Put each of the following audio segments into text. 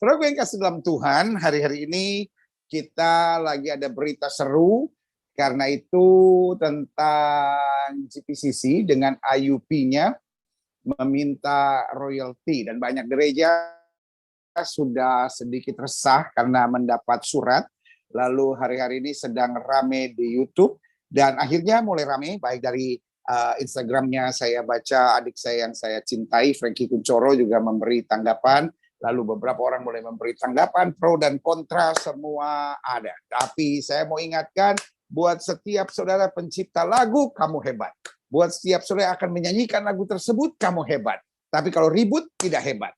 Saudara yang kasih dalam Tuhan, hari-hari ini kita lagi ada berita seru, karena itu tentang GPCC dengan IUP-nya meminta royalti, dan banyak gereja sudah sedikit resah karena mendapat surat. Lalu hari-hari ini sedang rame di YouTube, dan akhirnya mulai rame, baik dari Instagramnya saya baca, adik saya yang saya cintai, Frankie Kuncoro juga memberi tanggapan. Lalu beberapa orang mulai memberi tanggapan, pro dan kontra, semua ada. Tapi saya mau ingatkan, buat setiap saudara pencipta lagu, kamu hebat. Buat setiap saudara yang akan menyanyikan lagu tersebut, kamu hebat. Tapi kalau ribut, tidak hebat.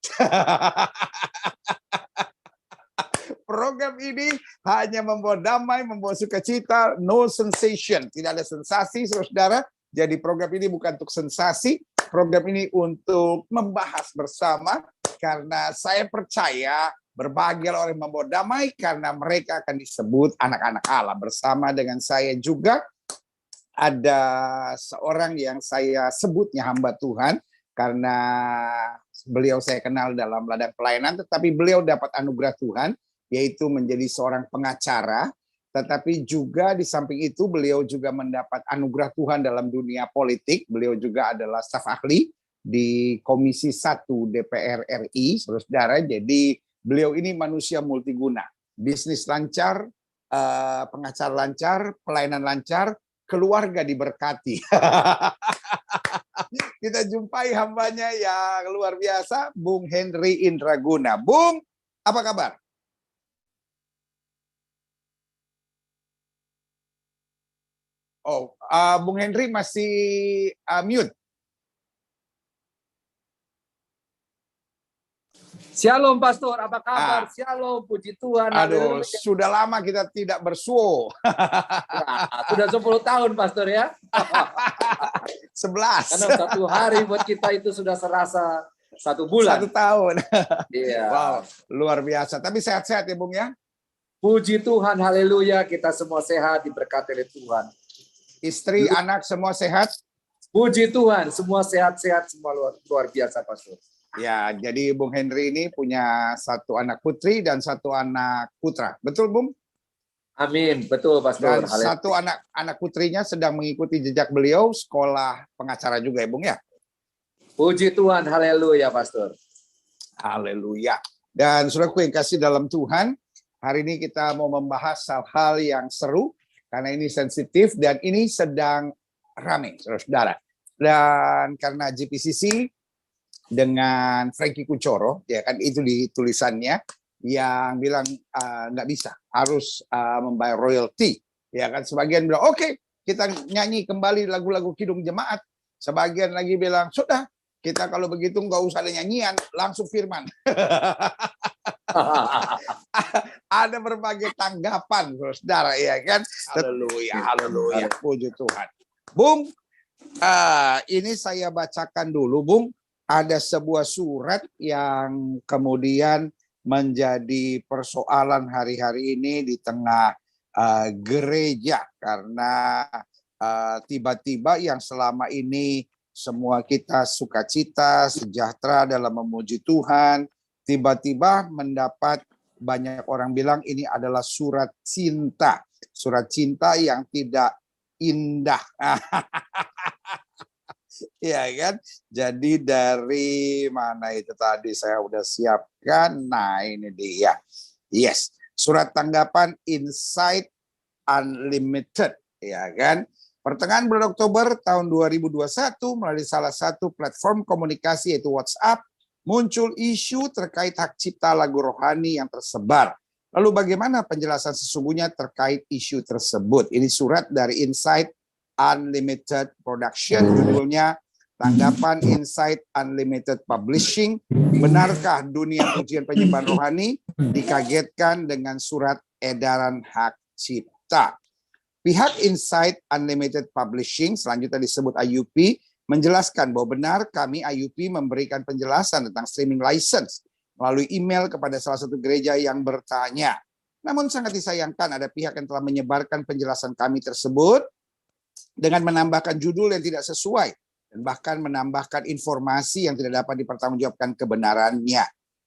Program ini hanya membawa damai, membawa sukacita, no sensation. Tidak ada sensasi, saudara. Jadi program ini bukan untuk sensasi, program ini untuk membahas bersama. Karena saya percaya berbahagia orang yang membawa damai, karena mereka akan disebut anak-anak Allah. Bersama dengan saya juga ada seorang yang saya sebutnya hamba Tuhan, karena beliau saya kenal dalam ladang pelayanan, tetapi beliau dapat anugerah Tuhan, yaitu menjadi seorang pengacara. Tetapi juga di samping itu beliau juga mendapat anugerah Tuhan dalam dunia politik. Beliau juga adalah staf ahli di Komisi 1 DPR RI, saudara. Jadi beliau ini manusia multiguna, bisnis lancar, pengacara lancar, pelayanan lancar, keluarga diberkati. Kita jumpai hambanya yang luar biasa, Bung Henry Indraguna. Bung, apa kabar? Oh, Bung Henry masih mute. Shalom Pastor, apa kabar? Shalom, puji Tuhan. Aduh, sudah lama kita tidak bersuo. Sudah 10 tahun Pastor ya. 11. Karena satu hari buat kita itu sudah serasa 1 bulan. 1 tahun. Iya. Wow, luar biasa. Tapi sehat-sehat ya Bung ya. Puji Tuhan, haleluya. Kita semua sehat, diberkati oleh Tuhan. Istri, anak semua sehat? Puji Tuhan, semua sehat-sehat, semua luar biasa Pastor. Ya, jadi Bung Henry ini punya 1 anak putri dan 1 anak putra. Betul, Bung? Amin, betul Pastor. Dan 1 anak putrinya sedang mengikuti jejak beliau, sekolah pengacara juga ya, Bung ya? Puji Tuhan, haleluya Pastor. Haleluya. Dan saudaraku yang kasih dalam Tuhan, hari ini kita mau membahas hal-hal yang seru, karena ini sensitif dan ini sedang ramai, saudara-saudara. Dan karena GPCC dengan Frankie Kuncoro, ya kan, itu di tulisannya yang bilang nggak bisa, harus membayar royalti, ya kan. Sebagian bilang oke, kita nyanyi kembali lagu-lagu Kidung Jemaat. Sebagian lagi bilang sudah, kita kalau begitu nggak usah ada nyanyian, langsung firman. Ada berbagai tanggapan, saudara, ya kan. Haleluya, haleluya, puji Tuhan. Bung, ini saya bacakan dulu, Bung. Ada sebuah surat yang kemudian menjadi persoalan hari-hari ini di tengah gereja, karena tiba-tiba yang selama ini semua kita sukacita, sejahtera dalam memuji Tuhan, tiba-tiba mendapat banyak orang bilang ini adalah surat cinta yang tidak indah. Ya kan, jadi dari mana itu tadi saya udah siapkan. Nah ini dia, yes, surat tanggapan Insight Unlimited, ya kan. Pertengahan bulan Oktober tahun 2021 melalui salah satu platform komunikasi yaitu WhatsApp, muncul isu terkait hak cipta lagu rohani yang tersebar. Lalu bagaimana penjelasan sesungguhnya terkait isu tersebut? Ini surat dari Insight Unlimited Production, judulnya Tanggapan Insight Unlimited Publishing. Benarkah dunia pujian penyembahan rohani dikagetkan dengan surat edaran hak cipta? Pihak Insight Unlimited Publishing, selanjutnya disebut IUP, menjelaskan bahwa benar kami IUP memberikan penjelasan tentang streaming license melalui email kepada salah satu gereja yang bertanya. Namun sangat disayangkan ada pihak yang telah menyebarkan penjelasan kami tersebut dengan menambahkan judul yang tidak sesuai dan bahkan menambahkan informasi yang tidak dapat dipertanggungjawabkan kebenarannya.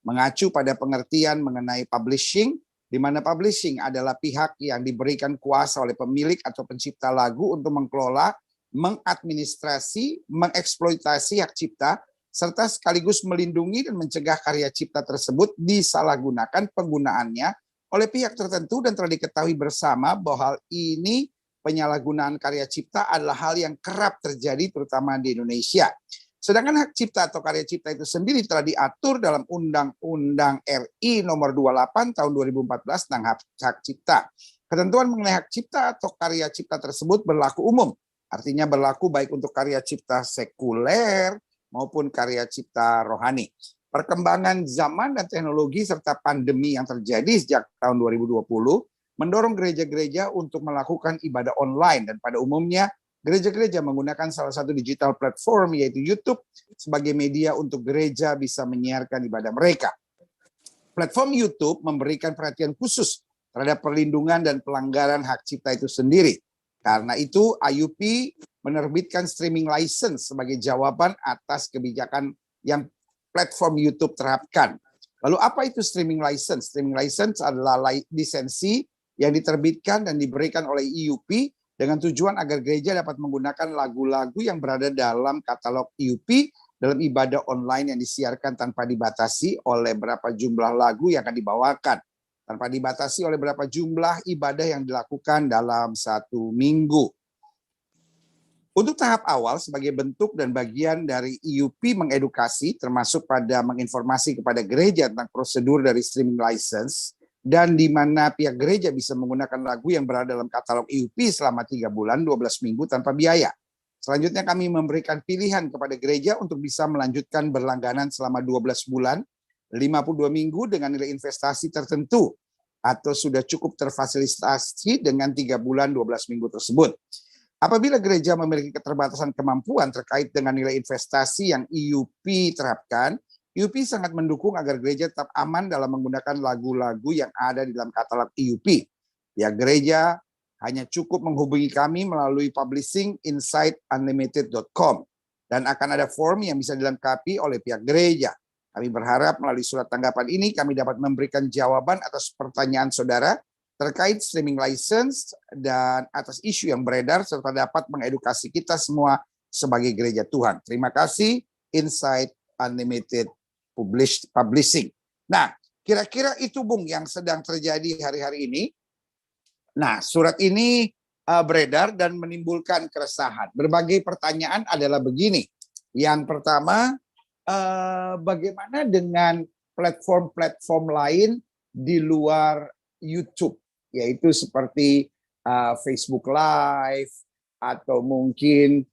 mengacu pada pengertian mengenai publishing, di mana publishing adalah pihak yang diberikan kuasa oleh pemilik atau pencipta lagu untuk mengelola, mengadministrasi, mengeksploitasi hak cipta, serta sekaligus melindungi dan mencegah karya cipta tersebut disalahgunakan penggunaannya oleh pihak tertentu, dan telah diketahui bersama bahwa hal ini, penyalahgunaan karya cipta, adalah hal yang kerap terjadi terutama di Indonesia. Sedangkan hak cipta atau karya cipta itu sendiri telah diatur dalam Undang-Undang RI nomor 28 tahun 2014 tentang hak cipta. Ketentuan mengenai hak cipta atau karya cipta tersebut berlaku umum, artinya berlaku baik untuk karya cipta sekuler maupun karya cipta rohani. Perkembangan zaman dan teknologi serta pandemi yang terjadi sejak tahun 2020 mendorong gereja-gereja untuk melakukan ibadah online, dan pada umumnya gereja-gereja menggunakan salah satu digital platform yaitu YouTube sebagai media untuk gereja bisa menyiarkan ibadah mereka. Platform YouTube memberikan perhatian khusus terhadap perlindungan dan pelanggaran hak cipta itu sendiri. Karena itu IUP menerbitkan streaming license sebagai jawaban atas kebijakan yang platform YouTube terapkan. Lalu apa itu streaming license? Streaming license adalah lisensi yang diterbitkan dan diberikan oleh IUP dengan tujuan agar gereja dapat menggunakan lagu-lagu yang berada dalam katalog IUP dalam ibadah online yang disiarkan tanpa dibatasi oleh berapa jumlah lagu yang akan dibawakan, tanpa dibatasi oleh berapa jumlah ibadah yang dilakukan dalam satu minggu. Untuk tahap awal, sebagai bentuk dan bagian dari IUP mengedukasi, termasuk pada menginformasi kepada gereja tentang prosedur dari streaming license, dan di mana pihak gereja bisa menggunakan lagu yang berada dalam katalog IUP selama 3 bulan, 12 minggu tanpa biaya. Selanjutnya kami memberikan pilihan kepada gereja untuk bisa melanjutkan berlangganan selama 12 bulan, 52 minggu dengan nilai investasi tertentu, atau sudah cukup terfasilitasi dengan 3 bulan, 12 minggu tersebut. Apabila gereja memiliki keterbatasan kemampuan terkait dengan nilai investasi yang IUP terapkan, IUP sangat mendukung agar gereja tetap aman dalam menggunakan lagu-lagu yang ada di dalam katalog IUP. Ya, gereja hanya cukup menghubungi kami melalui publishinginsightunlimited.com, dan akan ada form yang bisa dilengkapi oleh pihak gereja. Kami berharap melalui surat tanggapan ini kami dapat memberikan jawaban atas pertanyaan saudara terkait streaming license dan atas isu yang beredar, serta dapat mengedukasi kita semua sebagai gereja Tuhan. Terima kasih, Insight Unlimited Publishing. Nah, kira-kira itu Bung yang sedang terjadi hari-hari ini. Nah, surat ini beredar dan menimbulkan keresahan. Berbagai pertanyaan adalah begini. Yang pertama, bagaimana dengan platform-platform lain di luar YouTube, yaitu seperti Facebook Live atau mungkin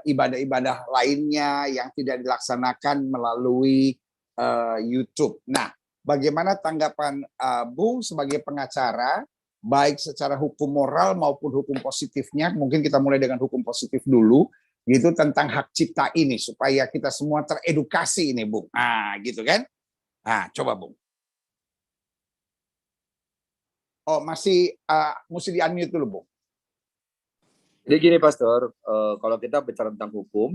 ibadah-ibadah lainnya yang tidak dilaksanakan melalui YouTube. Nah, bagaimana tanggapan Bung sebagai pengacara, baik secara hukum moral maupun hukum positifnya? Mungkin kita mulai dengan hukum positif dulu, gitu, tentang hak cipta ini supaya kita semua teredukasi ini, Bung. Ah, gitu kan? Nah, coba Bung. Oh, masih mesti di-unmute dulu, Bung. Jadi gini, Pastor, kalau kita bicara tentang hukum,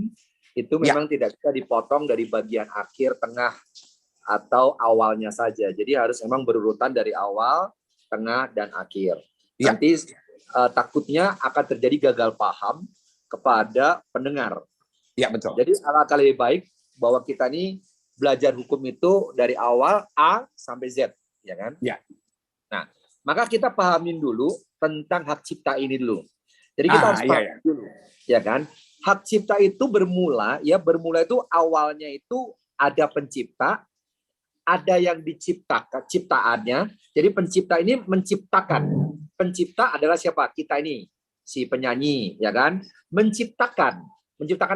itu memang tidak bisa dipotong dari bagian akhir, tengah, atau awalnya saja. Jadi harus memang berurutan dari awal, tengah, dan akhir. Nanti takutnya akan terjadi gagal paham kepada pendengar. Ya, betul. Jadi alangkah lebih baik bahwa kita ini belajar hukum itu dari awal A sampai Z, ya kan? Ya. Nah, maka kita pahamin dulu tentang hak cipta ini dulu. Jadi kita harus paham dulu, ya kan? Hak cipta itu bermula itu awalnya itu ada pencipta, ada yang diciptakan, ciptaannya. Jadi pencipta ini menciptakan. Pencipta adalah siapa? Kita ini, si penyanyi, ya kan? Menciptakan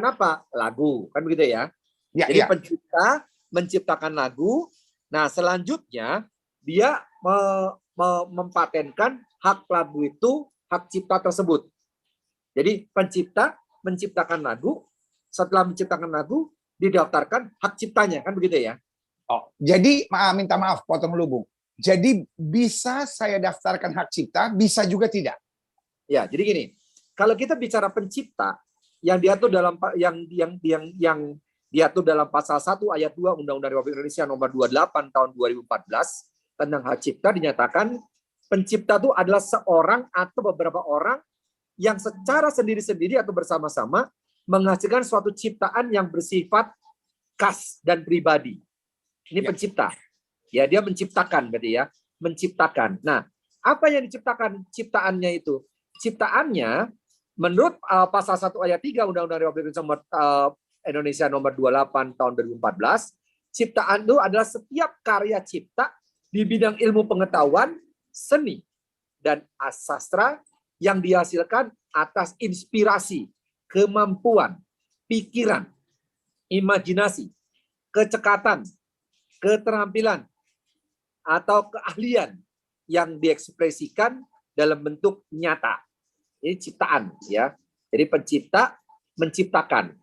apa? Lagu, kan begitu ya? Jadi pencipta menciptakan lagu. Nah, selanjutnya dia mempatenkan hak lagu itu, hak cipta tersebut. Jadi pencipta menciptakan lagu, setelah menciptakan lagu didaftarkan hak ciptanya, kan begitu ya? Oh, jadi minta maaf potong lu, Bung. Jadi bisa saya daftarkan hak cipta, bisa juga tidak? Ya, jadi gini, kalau kita bicara pencipta yang diatur dalam diatur dalam pasal 1 ayat 2 Undang-Undang Republik Indonesia nomor 28 tahun 2014 tentang hak cipta dinyatakan pencipta itu adalah seorang atau beberapa orang yang secara sendiri-sendiri atau bersama-sama menghasilkan suatu ciptaan yang bersifat khas dan pribadi. Ini pencipta. Ya, dia menciptakan berarti ya, menciptakan. Nah, apa yang diciptakan ciptaannya itu? Ciptaannya menurut pasal 1 ayat 3 Undang-Undang Republik Indonesia nomor 28 tahun 2014, ciptaan itu adalah setiap karya cipta di bidang ilmu pengetahuan, seni, dan sastra yang dihasilkan atas inspirasi, kemampuan, pikiran, imajinasi, kecekatan, keterampilan, atau keahlian yang diekspresikan dalam bentuk nyata. Ini ciptaan, ya. Jadi pencipta menciptakan.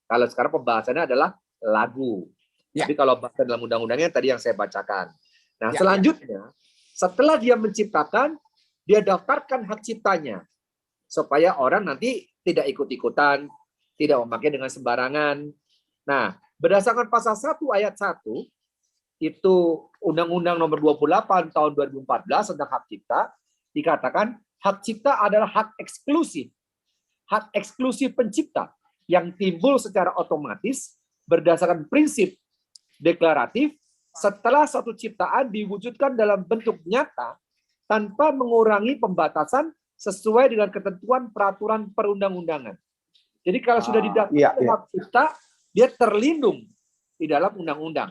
Kalau sekarang pembahasannya adalah lagu. Tapi kalau bahasa dalam undang-undangnya tadi yang saya bacakan. Nah, selanjutnya setelah dia menciptakan, dia daftarkan hak ciptanya supaya orang nanti tidak ikut-ikutan, tidak memakai dengan sembarangan. Nah, berdasarkan pasal 1 ayat 1 itu Undang-Undang nomor 28 tahun 2014 tentang hak cipta dikatakan hak cipta adalah hak eksklusif. Hak eksklusif pencipta yang timbul secara otomatis berdasarkan prinsip deklaratif setelah suatu ciptaan diwujudkan dalam bentuk nyata tanpa mengurangi pembatasan sesuai dengan ketentuan peraturan perundang-undangan. Jadi kalau sudah didaftarkan hak cipta, dia terlindung di dalam undang-undang.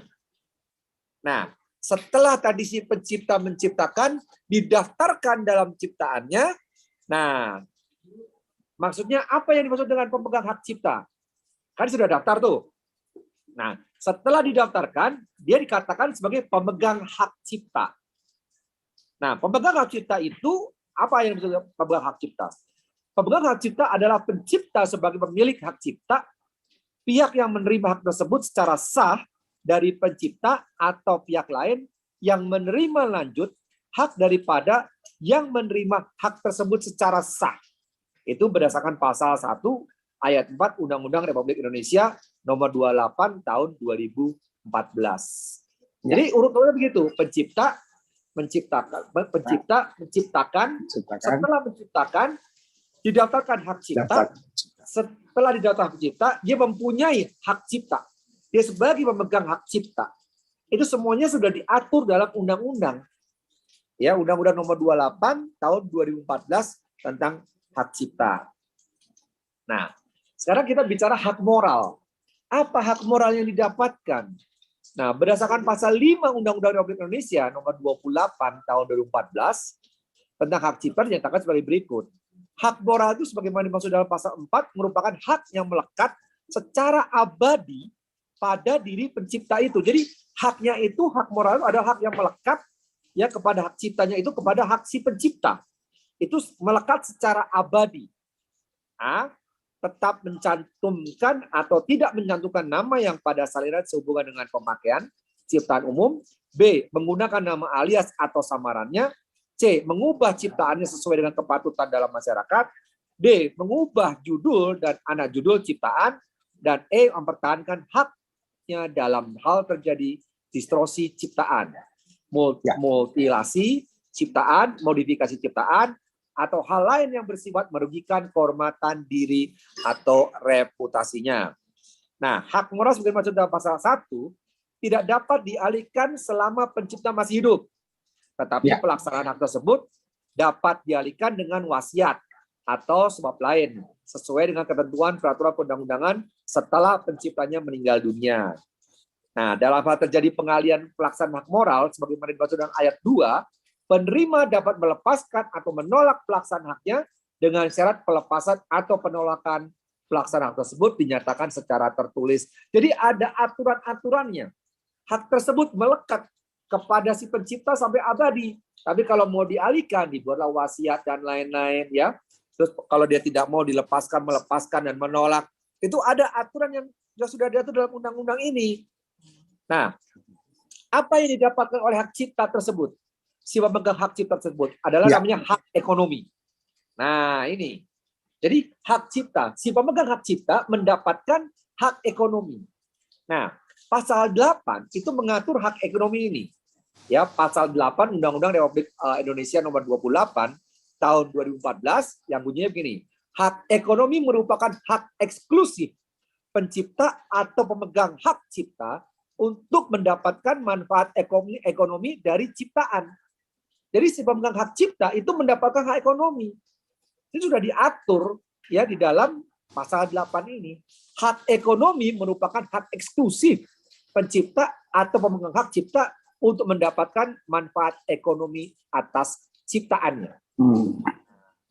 Nah, setelah tadi si pencipta menciptakan, didaftarkan dalam ciptaannya. Nah, maksudnya apa yang dimaksud dengan pemegang hak cipta? Kan sudah daftar tuh. Nah, setelah didaftarkan, dia dikatakan sebagai pemegang hak cipta. Nah, pemegang hak cipta itu apa yang disebut pemegang hak cipta? Pemegang hak cipta adalah pencipta sebagai pemilik hak cipta, pihak yang menerima hak tersebut secara sah dari pencipta atau pihak lain yang menerima lanjut hak daripada yang menerima hak tersebut secara sah. Itu berdasarkan pasal 1 ayat 4 Undang-Undang Republik Indonesia nomor 28 tahun 2014. Jadi urut-urutnya begitu, pencipta menciptakan, setelah menciptakan didaftarkan hak cipta, setelah didaftarkan hak cipta, dia mempunyai hak cipta. Dia sebagai pemegang hak cipta. Itu semuanya sudah diatur dalam undang-undang. Ya, Undang-Undang nomor 28 tahun 2014 tentang hak cipta. Nah, sekarang kita bicara hak moral. Apa hak moral yang didapatkan? Nah, berdasarkan pasal 5 Undang-Undang Republik Indonesia nomor 28 tahun 2014 tentang hak cipta dinyatakan sebagai berikut. Hak moral itu sebagaimana dimaksud dalam pasal 4 merupakan hak yang melekat secara abadi pada diri pencipta itu. Jadi haknya itu, hak moral itu adalah hak yang melekat ya kepada hak ciptanya itu kepada hak si pencipta. Itu melekat secara abadi. A, tetap mencantumkan atau tidak mencantumkan nama yang pada salinan sehubungan dengan pemakaian ciptaan umum. B, menggunakan nama alias atau samarannya. C, mengubah ciptaannya sesuai dengan kepatutan dalam masyarakat. D, mengubah judul dan anak judul ciptaan. Dan E, mempertahankan haknya dalam hal terjadi distorsi ciptaan, mutilasi ciptaan, modifikasi ciptaan, atau hal lain yang bersifat merugikan kehormatan diri atau reputasinya. Nah, hak moral sebagai dimaksud dalam pasal 1 tidak dapat dialihkan selama pencipta masih hidup. Tetapi pelaksanaan hak tersebut dapat dialihkan dengan wasiat atau sebab lain sesuai dengan ketentuan peraturan perundang-undangan setelah penciptanya meninggal dunia. Nah, dalam hal terjadi pengalihan pelaksanaan hak moral sebagaimana dimaksud dalam ayat 2, penerima dapat melepaskan atau menolak pelaksanaan haknya dengan syarat pelepasan atau penolakan pelaksanaan hak tersebut dinyatakan secara tertulis. Jadi ada aturan-aturannya. Hak tersebut melekat kepada si pencipta sampai abadi. Tapi kalau mau dialihkan, dibuatlah wasiat dan lain-lain, ya. Terus kalau dia tidak mau dilepaskan, melepaskan dan menolak, itu ada aturan yang sudah diatur dalam undang-undang ini. Nah, apa yang didapatkan oleh hak cipta tersebut? Si pemegang hak cipta tersebut adalah namanya hak ekonomi. Nah, ini. Jadi hak cipta, si pemegang hak cipta mendapatkan hak ekonomi. Nah, pasal 8 itu mengatur hak ekonomi ini. Ya, pasal 8 Undang-Undang Republik Indonesia nomor 28 tahun 2014 yang bunyinya begini. Hak ekonomi merupakan hak eksklusif pencipta atau pemegang hak cipta untuk mendapatkan manfaat ekonomi dari ciptaan. Jadi si pemegang hak cipta itu mendapatkan hak ekonomi. Itu sudah diatur ya di dalam pasal 8 ini. Hak ekonomi merupakan hak eksklusif pencipta atau pemegang hak cipta untuk mendapatkan manfaat ekonomi atas ciptaannya.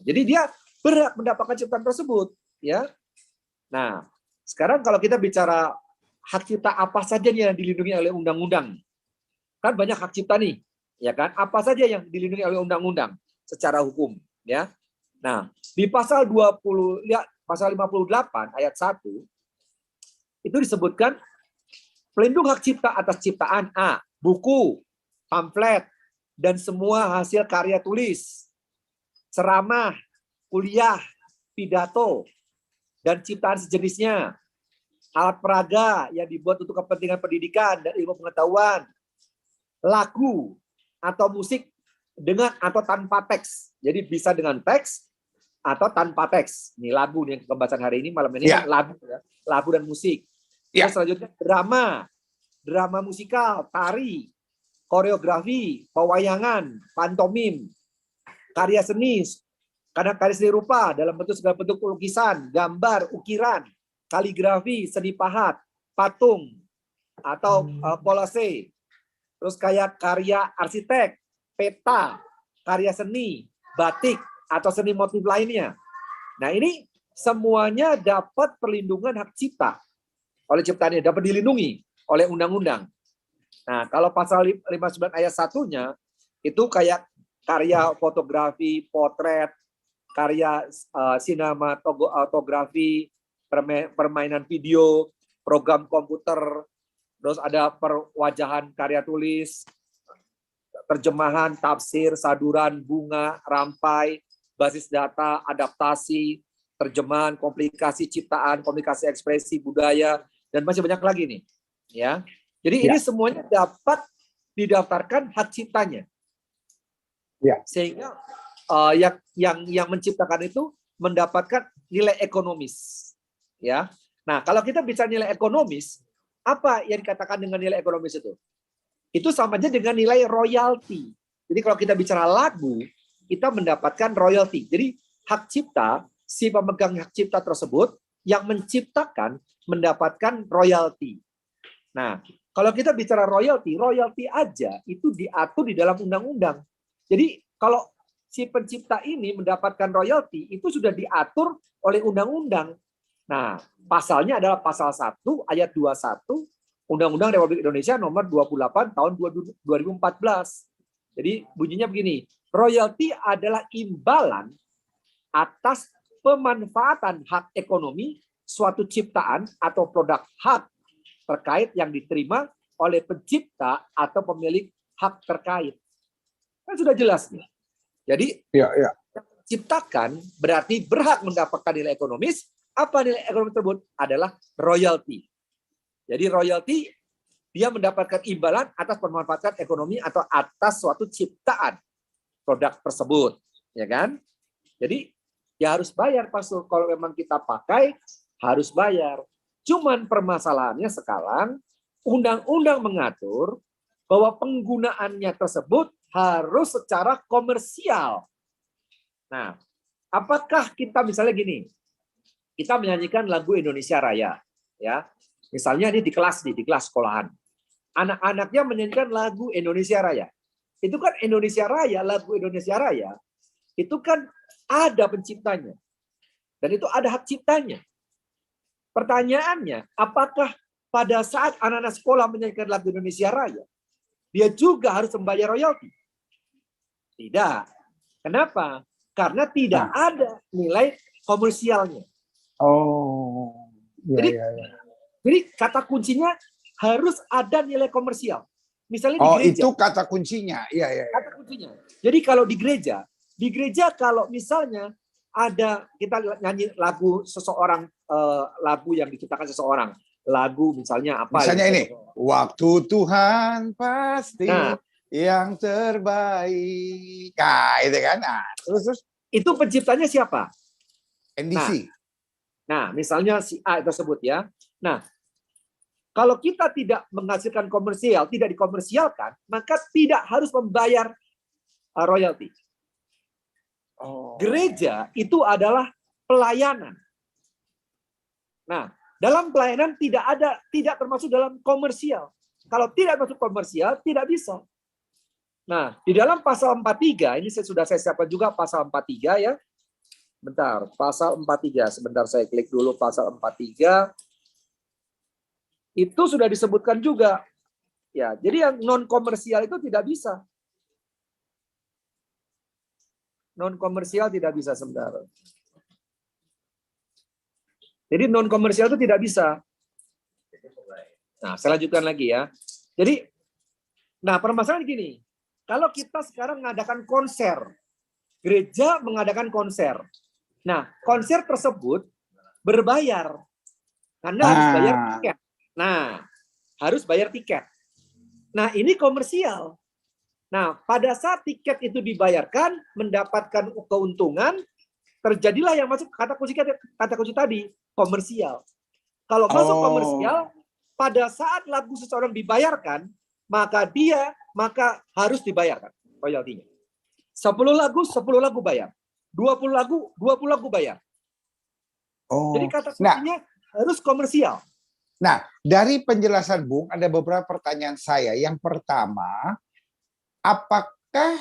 Jadi dia berhak mendapatkan ciptaan tersebut, ya. Nah, sekarang kalau kita bicara hak cipta apa saja nih yang dilindungi oleh undang-undang, kan banyak hak cipta nih, ya kan? Apa saja yang dilindungi oleh undang-undang secara hukum, ya. Nah, di pasal 20, ya, pasal 58 ayat 1 itu disebutkan pelindung hak cipta atas ciptaan A, buku, pamflet, dan semua hasil karya tulis, ceramah, kuliah, pidato, dan ciptaan sejenisnya, alat peraga yang dibuat untuk kepentingan pendidikan dan ilmu pengetahuan, lagu atau musik dengan atau tanpa teks. Jadi bisa dengan teks atau tanpa teks. Ini lagu nih yang pembahasan hari ini malam ini kan lagu, ya. Lagu dan musik. Terus selanjutnya drama musikal, tari, koreografi, pewayangan, pantomim, karya seni, karya seni rupa dalam bentuk segala bentuk lukisan, gambar, ukiran, kaligrafi, seni pahat, patung, atau kolase. Terus kayak karya arsitek, peta, karya seni, batik, atau seni motif lainnya. Nah, ini semuanya dapat perlindungan hak cipta oleh ciptaannya, dapat dilindungi oleh undang-undang. Nah, kalau pasal 59 ayat 1-nya itu kayak karya fotografi, potret, karya sinematografi, permainan video, program komputer, terus ada perwajahan karya tulis, terjemahan, tafsir, saduran, bunga, rampai, basis data, adaptasi, terjemahan, komplikasi ciptaan, komunikasi ekspresi, budaya, dan masih banyak lagi nih. Ya, jadi ini semuanya dapat didaftarkan hak ciptanya. Sehingga yang menciptakan itu mendapatkan nilai ekonomis. Ya. Nah, kalau kita bicara nilai ekonomis, apa yang dikatakan dengan nilai ekonomis itu? Itu sama aja dengan nilai royalti. Jadi kalau kita bicara lagu, kita mendapatkan royalti. Jadi hak cipta, si pemegang hak cipta tersebut yang menciptakan mendapatkan royalti. Nah, kalau kita bicara royalti aja itu diatur di dalam undang-undang. Jadi kalau si pencipta ini mendapatkan royalti itu sudah diatur oleh undang-undang. Nah, pasalnya adalah pasal 1 ayat 21 Undang-Undang Republik Indonesia nomor 28 tahun 2014. Jadi bunyinya begini, royalti adalah imbalan atas pemanfaatan hak ekonomi suatu ciptaan atau produk hak terkait yang diterima oleh pencipta atau pemilik hak terkait. Kan sudah jelas nih. Jadi yang menciptakan berarti berhak mendapatkan nilai ekonomis. Apa nilai ekonomi tersebut? Adalah royalti. Jadi royalti dia mendapatkan imbalan atas pemanfaatan ekonomi atau atas suatu ciptaan produk tersebut, ya kan? Jadi ya harus bayar, Pastor. Kalau memang kita pakai harus bayar. Cuman permasalahannya sekarang undang-undang mengatur bahwa penggunaannya tersebut harus secara komersial. Nah, apakah kita misalnya gini, kita menyanyikan lagu Indonesia Raya, ya, misalnya ini di kelas sekolahan, anak-anaknya menyanyikan lagu Indonesia Raya, itu kan Indonesia Raya, lagu Indonesia Raya, itu kan ada penciptanya, dan itu ada hak ciptanya. Pertanyaannya, apakah pada saat anak-anak sekolah menyanyikan lagu Indonesia Raya, dia juga harus membayar royalti? Tidak. Kenapa? Karena tidak ada nilai komersialnya. Jadi kata kuncinya harus ada nilai komersial. Misalnya di gereja. Itu kata kuncinya. Kata kuncinya. Jadi kalau di gereja kalau misalnya ada kita nyanyi lagu seseorang, lagu yang diciptakan seseorang, lagu misalnya apa? Misalnya gitu. ini, waktu Tuhan pasti Nah, yang terbaik. Nah, itu kan. Nah, terus itu penciptanya siapa? NDC. Nah, misalnya si A tersebut ya. Nah, kalau kita tidak menghasilkan komersial, tidak dikomersialkan, maka tidak harus membayar royalti. Gereja itu adalah pelayanan. Nah, dalam pelayanan tidak termasuk dalam komersial. Kalau tidak masuk komersial, tidak bisa. Nah, di dalam pasal 43, ini sudah saya siapkan juga pasal 43 ya. Bentar, pasal 43. Sebentar saya klik dulu pasal 43. Itu sudah disebutkan juga. Ya, jadi yang non komersial itu tidak bisa. Non komersial tidak bisa sebentar. Jadi non komersial itu tidak bisa. Nah, saya lanjutkan lagi ya. Jadi, nah permasalahan gini. Kalau kita sekarang mengadakan konser, gereja mengadakan konser. Nah, konser tersebut berbayar. Karena harus bayar tiket. Nah, harus bayar tiket. Nah, ini komersial. Nah, pada saat tiket itu dibayarkan, mendapatkan keuntungan, terjadilah yang masuk kata kunci tadi, komersial. Kalau masuk komersial, pada saat lagu seseorang dibayarkan, maka harus dibayarkan royaltinya. 10 lagu bayar. 20 lagu bayar. Jadi kata kuncinya harus komersial. Nah, dari penjelasan Bung, ada beberapa pertanyaan saya. Yang pertama, apakah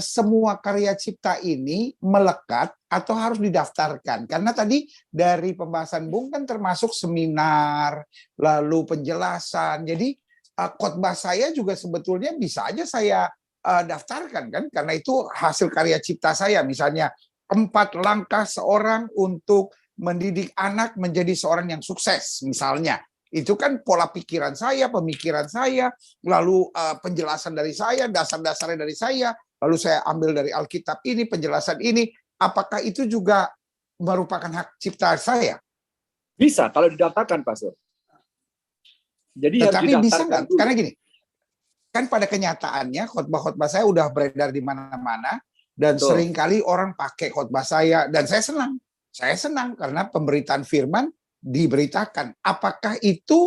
semua karya cipta ini melekat atau harus didaftarkan? Karena tadi dari pembahasan Bung kan termasuk seminar, lalu penjelasan. Jadi khotbah saya juga sebetulnya bisa aja saya daftarkan kan, karena itu hasil karya cipta saya. Misalnya 4 langkah seorang untuk mendidik anak menjadi seorang yang sukses, misalnya. Itu kan pola pikiran saya, pemikiran saya, lalu penjelasan dari saya, dasar-dasarnya dari saya, lalu saya ambil dari Alkitab ini, penjelasan ini. Apakah itu juga merupakan hak cipta saya? Bisa, kalau didaftarkan, Pastor. Jadi tetapi bisa nggak? Karena gini, kan pada kenyataannya khotbah-khotbah saya udah beredar di mana-mana, dan seringkali orang pakai khotbah saya, dan saya senang. Saya senang karena pemberitaan firman diberitakan. Apakah itu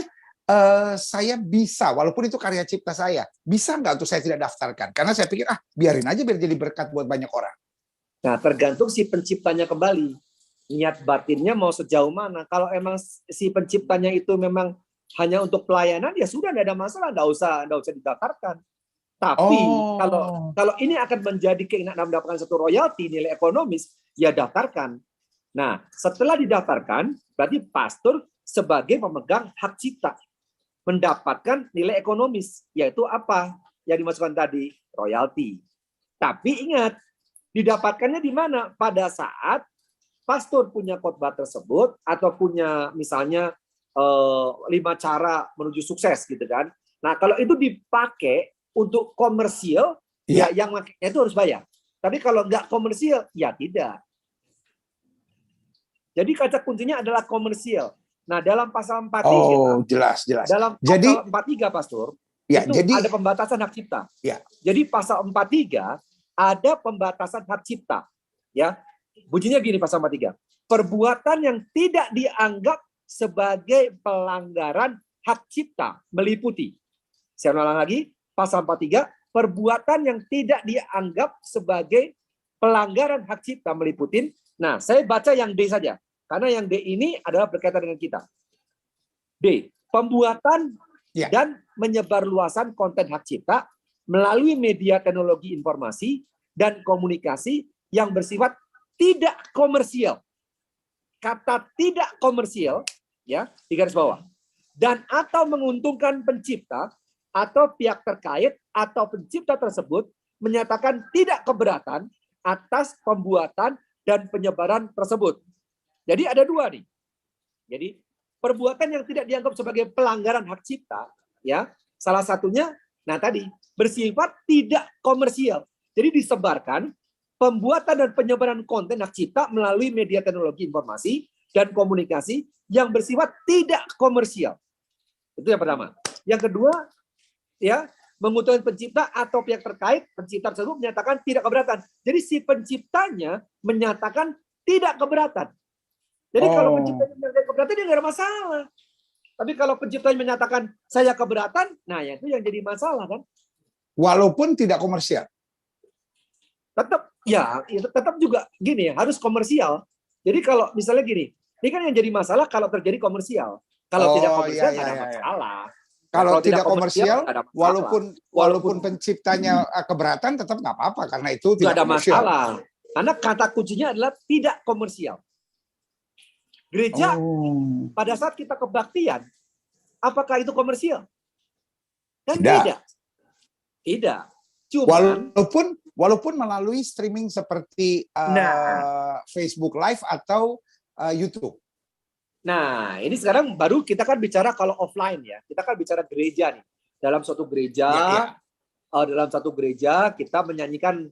saya bisa, walaupun itu karya cipta saya, bisa nggak untuk saya tidak daftarkan? Karena saya pikir, biarin aja biar jadi berkat buat banyak orang. Nah, tergantung si penciptanya kembali. Niat batinnya mau sejauh mana. Kalau emang si penciptanya itu memang hanya untuk pelayanan, ya sudah, tidak ada masalah, tidak usah didaftarkan. Tapi kalau ini akan menjadi keinginan mendapatkan satu royalti, nilai ekonomis, ya daftarkan. Nah, setelah didaftarkan, berarti pastor sebagai pemegang hak cipta mendapatkan nilai ekonomis, yaitu apa yang dimasukkan tadi, royalti. Tapi ingat, didapatkannya di mana? Pada saat pastor punya khotbah tersebut atau punya misalnya 5 cara menuju sukses gitu kan. Nah, kalau itu dipakai untuk komersial, ya yang makanya itu harus bayar. Tapi kalau nggak komersial, ya tidak. Jadi kata kuncinya adalah komersial. Nah, dalam pasal 43, jelas. Dalam pasal 43, Pastor, itu ada pembatasan hak cipta. Ya. Jadi pasal 43 ada pembatasan hak cipta. Ya, bunyinya gini pasal 43. Perbuatan yang tidak dianggap sebagai pelanggaran hak cipta meliputi. Saya ulang lagi, pasal 43, perbuatan yang tidak dianggap sebagai pelanggaran hak cipta meliputi. Nah, saya baca yang D saja. Karena yang D ini adalah berkaitan dengan kita. D, pembuatan dan menyebarluasan konten hak cipta melalui media teknologi informasi dan komunikasi yang bersifat tidak komersial. Kata tidak komersial, ya, di garis bawah. Dan atau menguntungkan pencipta atau pihak terkait atau pencipta tersebut menyatakan tidak keberatan atas pembuatan dan penyebaran tersebut. Jadi ada 2 nih. Jadi perbuatan yang tidak dianggap sebagai pelanggaran hak cipta, ya, salah satunya, nah tadi bersifat tidak komersial. Jadi disebarkan pembuatan dan penyebaran konten hak cipta melalui media teknologi informasi dan komunikasi yang bersifat tidak komersial. Itu yang pertama. Yang kedua, ya, menguntungkan pencipta atau pihak terkait, pencipta tersebut menyatakan tidak keberatan. Jadi si penciptanya menyatakan tidak keberatan. Jadi kalau penciptanya menyatakan keberatan, dia nggak ada masalah. Tapi kalau penciptanya menyatakan saya keberatan, nah ya itu yang jadi masalah kan. Walaupun tidak komersial. Tetap ya tetap juga gini ya, harus komersial. Jadi kalau misalnya gini, ini kan yang jadi masalah kalau terjadi komersial. Kalau tidak komersial nggak ada masalah. Kalau tidak komersial, nggak ada masalah. walaupun penciptanya keberatan, tetap nggak apa-apa karena itu Nggak tidak ada komersial. masalah. Karena kata kuncinya adalah tidak komersial. Gereja pada saat kita kebaktian, apakah itu komersial? Kan tidak. Tidak. Cuman, walaupun melalui streaming seperti Facebook Live atau YouTube. Nah, ini sekarang baru kita kan bicara kalau offline ya. Kita kan bicara gereja nih. Dalam suatu gereja, dalam satu gereja kita menyanyikan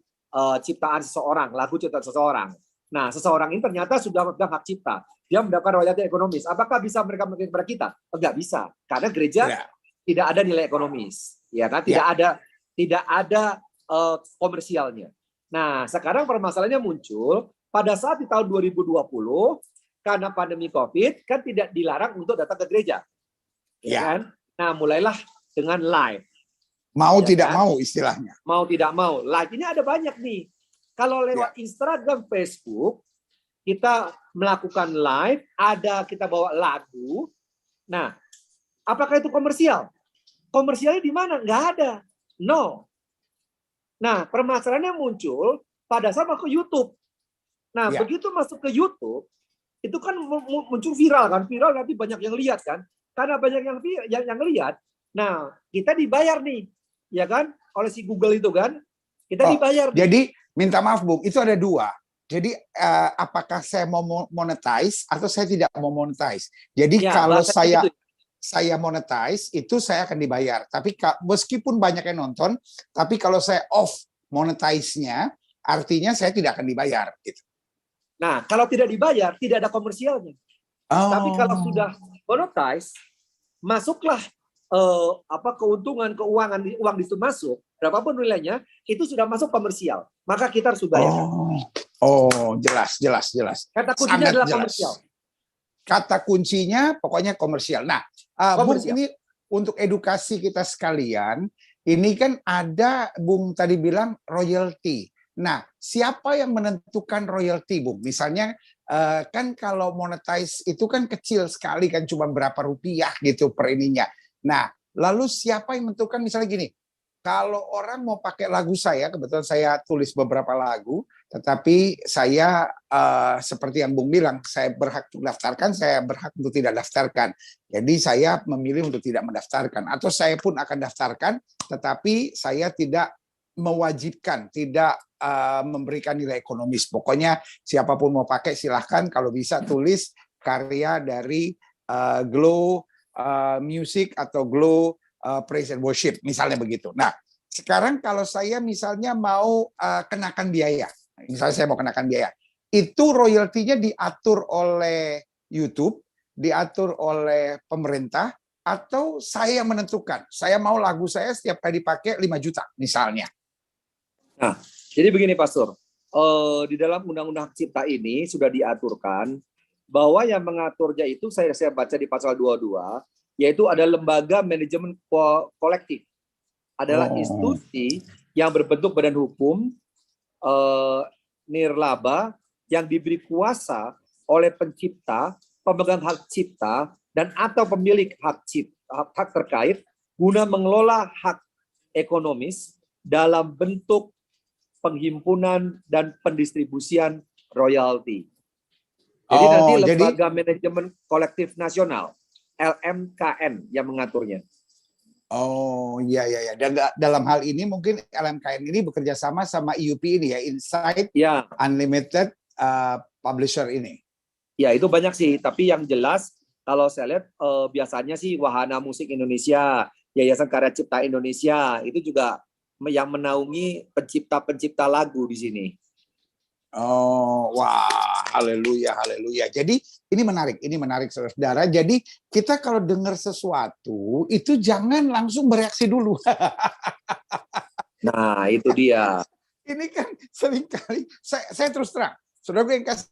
ciptaan seseorang, lagu ciptaan seseorang. Nah, seseorang ini ternyata sudah memegang hak cipta. Dia mendapatkan royalti ekonomis. Apakah bisa mereka memberikan kepada kita? Enggak bisa. Karena gereja tidak ada nilai ekonomis. Ya kan? Tidak ada komersialnya. Nah, sekarang permasalahannya muncul pada saat di tahun 2020 karena pandemi Covid kan tidak dilarang untuk datang ke gereja. Ya kan? Nah, mulailah dengan live. Mau tidak mau istilahnya. Mau tidak mau. Live ini ada banyak nih. Kalau lewat Instagram, Facebook, kita melakukan live, kita bawa lagu. Nah, apakah itu komersial? Komersialnya di mana? Nggak ada. No. Nah, permasalahannya muncul pada saat masuk ke YouTube. Nah, begitu masuk ke YouTube, itu kan muncul viral kan. Viral nanti banyak yang lihat kan. Karena banyak yang lihat, nah, kita dibayar nih. Ya kan? Oleh si Google itu kan. Kita dibayar. Jadi, minta maaf Bung, itu ada dua. Jadi apakah saya mau monetize atau saya tidak mau monetize. Jadi kalau saya monetize itu saya akan dibayar. Tapi meskipun banyak yang nonton, tapi kalau saya off monetize-nya, artinya saya tidak akan dibayar. Gitu. Nah, kalau tidak dibayar, tidak ada komersialnya. Tapi kalau sudah monetize, masuklah keuntungan, keuangan, uang di situ masuk, berapapun nilainya, itu sudah masuk komersial. Maka kita harus bayar. Jelas. Kata kuncinya adalah komersial. Kata kuncinya pokoknya komersial. Nah, Bung, ini untuk edukasi kita sekalian, ini kan ada Bung tadi bilang royalti. Nah, siapa yang menentukan royalti, Bung? Misalnya kan kalau monetize itu kan kecil sekali kan, cuma berapa rupiah gitu per ininya. Nah, lalu siapa yang menentukan misalnya gini, kalau orang mau pakai lagu saya, kebetulan saya tulis beberapa lagu, tetapi saya seperti yang Bung bilang, saya berhak untuk daftarkan, saya berhak untuk tidak daftarkan. Jadi saya memilih untuk tidak mendaftarkan. Atau saya pun akan daftarkan, tetapi saya tidak mewajibkan, tidak memberikan nilai ekonomis. Pokoknya siapapun mau pakai silahkan, kalau bisa tulis karya dari Glow Music atau Glow Praise and Worship, misalnya begitu. Nah, sekarang kalau saya misalnya mau kenakan biaya, misalnya saya mau kenakan biaya, itu royaltinya diatur oleh YouTube, diatur oleh pemerintah, atau saya menentukan, saya mau lagu saya setiap kali dipakai 5 juta misalnya. Nah, jadi begini Pastor, di dalam Undang-Undang Hak Cipta ini sudah diaturkan bahwa yang mengaturnya itu saya baca di pasal 22, yaitu ada lembaga manajemen kolektif. Adalah institusi yang berbentuk badan hukum, nirlaba, yang diberi kuasa oleh pencipta, pemegang hak cipta, dan atau pemilik hak terkait guna mengelola hak ekonomis dalam bentuk penghimpunan dan pendistribusian royalti. Jadi nanti lembaga manajemen kolektif nasional LMKN yang mengaturnya. Iya. Dan dalam hal ini mungkin LMKN ini bekerja sama IUP ini ya, Insight Unlimited Publisher ini. Ya, itu banyak sih, tapi yang jelas kalau saya lihat biasanya sih Wahana Musik Indonesia, Yayasan Karya Cipta Indonesia, itu juga yang menaungi pencipta-pencipta lagu di sini. Oh, wah, haleluya, haleluya. Jadi ini menarik saudara. Jadi kita kalau dengar sesuatu itu jangan langsung bereaksi dulu. Nah, itu dia. Ini kan seringkali saya terus terang, saudara yang kasih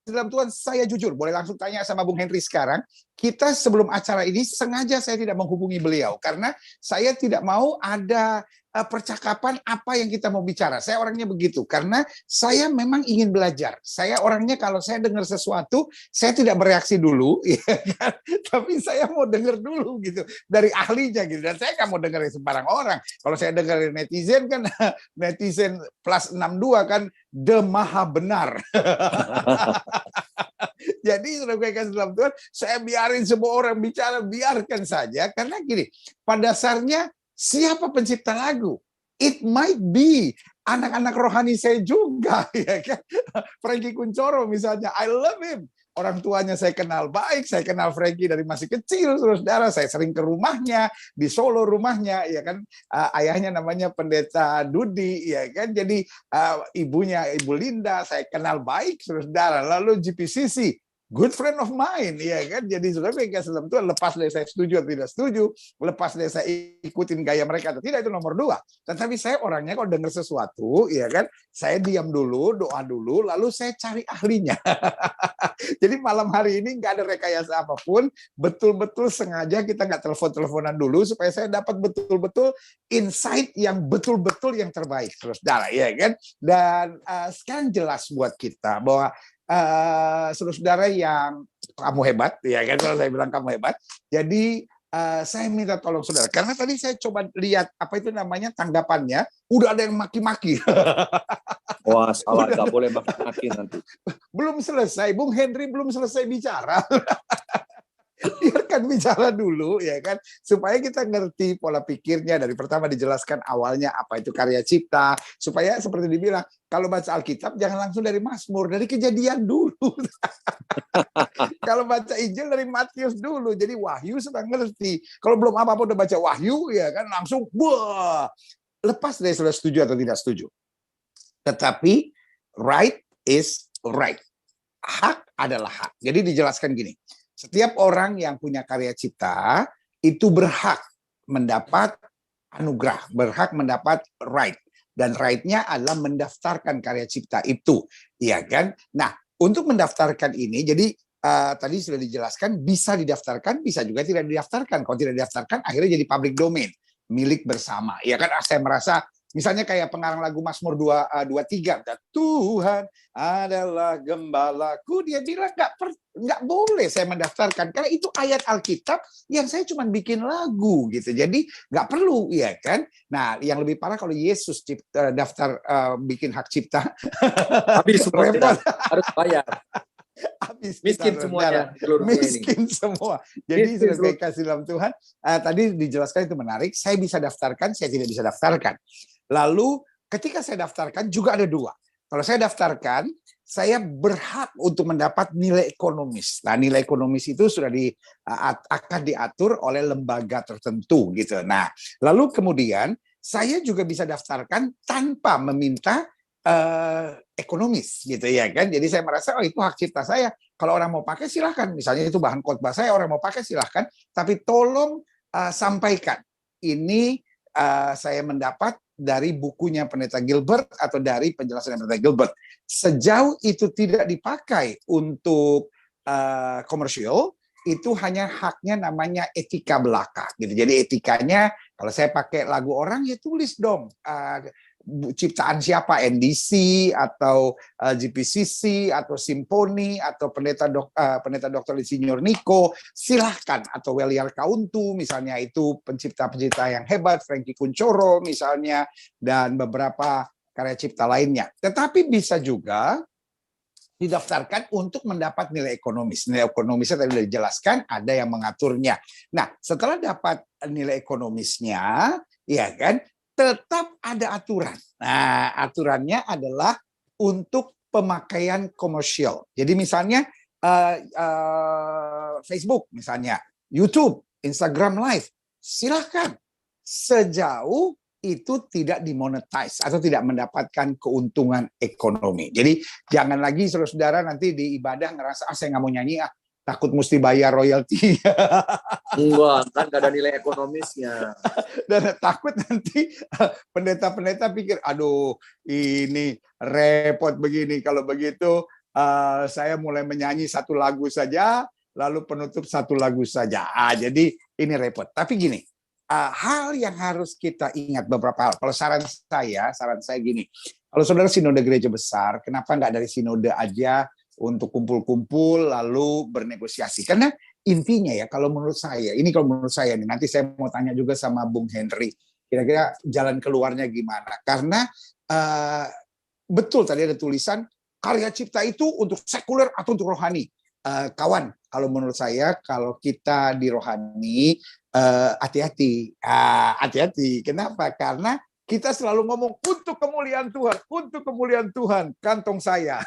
dalam Tuhan, saya jujur, boleh langsung tanya sama Bung Henry sekarang. Kita sebelum acara ini sengaja saya tidak menghubungi beliau karena saya tidak mau ada percakapan apa yang kita mau bicara. Saya orangnya begitu karena saya memang ingin belajar. Saya orangnya kalau saya dengar sesuatu, saya tidak bereaksi dulu, ya kan? Tapi saya mau dengar dulu gitu dari ahlinya gitu. Dan saya nggak mau dengar sembarang orang. Kalau saya dengar netizen kan netizen plus 62 kan the maha benar. Jadi saudara gue kasih dalam Tuhan, saya biarin semua orang bicara, biarkan saja. Karena gini, pada dasarnya siapa pencipta lagu? It might be anak-anak rohani saya juga, ya kan? Frankie Kuncoro misalnya, I love him. Orang tuanya saya kenal baik, saya kenal Frankie dari masih kecil, saudara. Saya sering ke rumahnya, di Solo rumahnya, ya kan. Ayahnya namanya Pendeta Dudi, ya kan. Jadi ibunya Ibu Linda, saya kenal baik, saudara. Lalu GPCC, good friend of mine, ya kan. Jadi saudara kasih dalam Tuhan, lepas dari saya setuju atau tidak setuju, lepas dari saya ikutin gaya mereka atau tidak, itu nomor 2. Tetapi saya orangnya kalau dengar sesuatu, ya kan, saya diam dulu, doa dulu, lalu saya cari ahlinya. Jadi malam hari ini nggak ada rekayasa apapun, betul-betul sengaja kita nggak telepon-teleponan dulu supaya saya dapat betul-betul insight yang betul-betul yang terbaik, saudara, ya kan. Dan sekarang jelas buat kita bahwa saudara-saudara yang kamu hebat, ya kan, kalau saya bilang kamu hebat. Jadi saya minta tolong saudara, karena tadi saya coba lihat apa itu namanya tanggapannya, udah ada yang maki-maki. Wah, salah, nggak boleh maki-maki nanti. Belum selesai, Bung Henry belum selesai bicara. Biarkan bicara dulu, ya kan, supaya kita ngerti pola pikirnya. Dari pertama dijelaskan awalnya apa itu karya cipta, supaya seperti dibilang, kalau baca Alkitab jangan langsung dari Mazmur, dari Kejadian dulu. Kalau baca Injil dari Matius dulu, jadi Wahyu sudah ngerti. Kalau belum apa-apa udah baca Wahyu, ya kan, langsung wah, lepas dari sudah setuju atau tidak setuju. Tetapi right is right. Hak adalah hak. Jadi dijelaskan gini, setiap orang yang punya karya cipta itu berhak mendapat anugerah, berhak mendapat right. Dan right-nya adalah mendaftarkan karya cipta itu, ya kan? Nah, untuk mendaftarkan ini, jadi tadi sudah dijelaskan, bisa didaftarkan, bisa juga tidak didaftarkan. Kalau tidak didaftarkan, akhirnya jadi public domain, milik bersama. Ya kan, saya merasa, misalnya kayak pengarang lagu Mazmur 23, Tuhan adalah gembalaku, dia bilang nggak boleh saya mendaftarkan karena itu ayat Alkitab yang saya cuma bikin lagu gitu, jadi nggak perlu, ya kan. Nah, yang lebih parah kalau Yesus daftar bikin hak cipta, habis semua, repot, harus bayar. habis miskin semuanya, miskin semua. Jadi sudah kasih dalam Tuhan. Tadi dijelaskan itu menarik. Saya bisa daftarkan, saya tidak bisa daftarkan. Lalu ketika saya daftarkan juga ada 2. Kalau saya daftarkan, saya berhak untuk mendapat nilai ekonomis. Nah, nilai ekonomis itu sudah akan diatur oleh lembaga tertentu gitu. Nah, lalu kemudian saya juga bisa daftarkan tanpa meminta ekonomis gitu, ya kan. Jadi saya merasa itu hak cipta saya. Kalau orang mau pakai silahkan. Misalnya itu bahan khotbah saya, orang mau pakai silahkan. Tapi tolong sampaikan ini saya mendapat dari bukunya Pendeta Gilbert atau dari penjelasan Pendeta Gilbert. Sejauh itu tidak dipakai untuk komersial, itu hanya haknya namanya etika belaka gitu. Jadi etikanya kalau saya pakai lagu orang ya tulis dong ciptaan siapa, NDC atau GPCC atau Simponi atau pendeta Dr. Insinyur Niko, silahkan, atau Weliar Kauntu misalnya, itu pencipta-pencipta yang hebat, Frankie Kuncoro misalnya, dan beberapa karya cipta lainnya. Tetapi bisa juga didaftarkan untuk mendapat nilai ekonomis. Nilai ekonomisnya tadi sudah dijelaskan, ada yang mengaturnya. Nah, setelah dapat nilai ekonomisnya, ya kan, tetap ada aturan. Nah, aturannya adalah untuk pemakaian komersial. Jadi misalnya Facebook, misalnya YouTube, Instagram Live, silahkan sejauh itu tidak dimonetize atau tidak mendapatkan keuntungan ekonomi. Jadi jangan lagi saudara-saudara nanti di ibadah ngerasa saya nggak mau nyanyi takut mesti bayar royalti. Enggak, kan nggak ada nilai ekonomisnya. Dan takut nanti pendeta-pendeta pikir, aduh ini repot begini. Kalau begitu saya mulai menyanyi satu lagu saja, lalu penutup satu lagu saja. Jadi ini repot. Tapi gini, hal yang harus kita ingat beberapa hal. Kalau saran saya gini, kalau saudara sinode gereja besar, kenapa nggak dari sinode aja untuk kumpul-kumpul lalu bernegosiasi? Karena intinya ya, kalau menurut saya nih, nanti saya mau tanya juga sama Bung Henry, kira-kira jalan keluarnya gimana? Karena betul tadi ada tulisan karya cipta itu untuk sekuler atau untuk rohani. Kawan, kalau menurut saya kalau kita di rohani hati-hati. Kenapa? Karena kita selalu ngomong untuk kemuliaan Tuhan, kantong saya.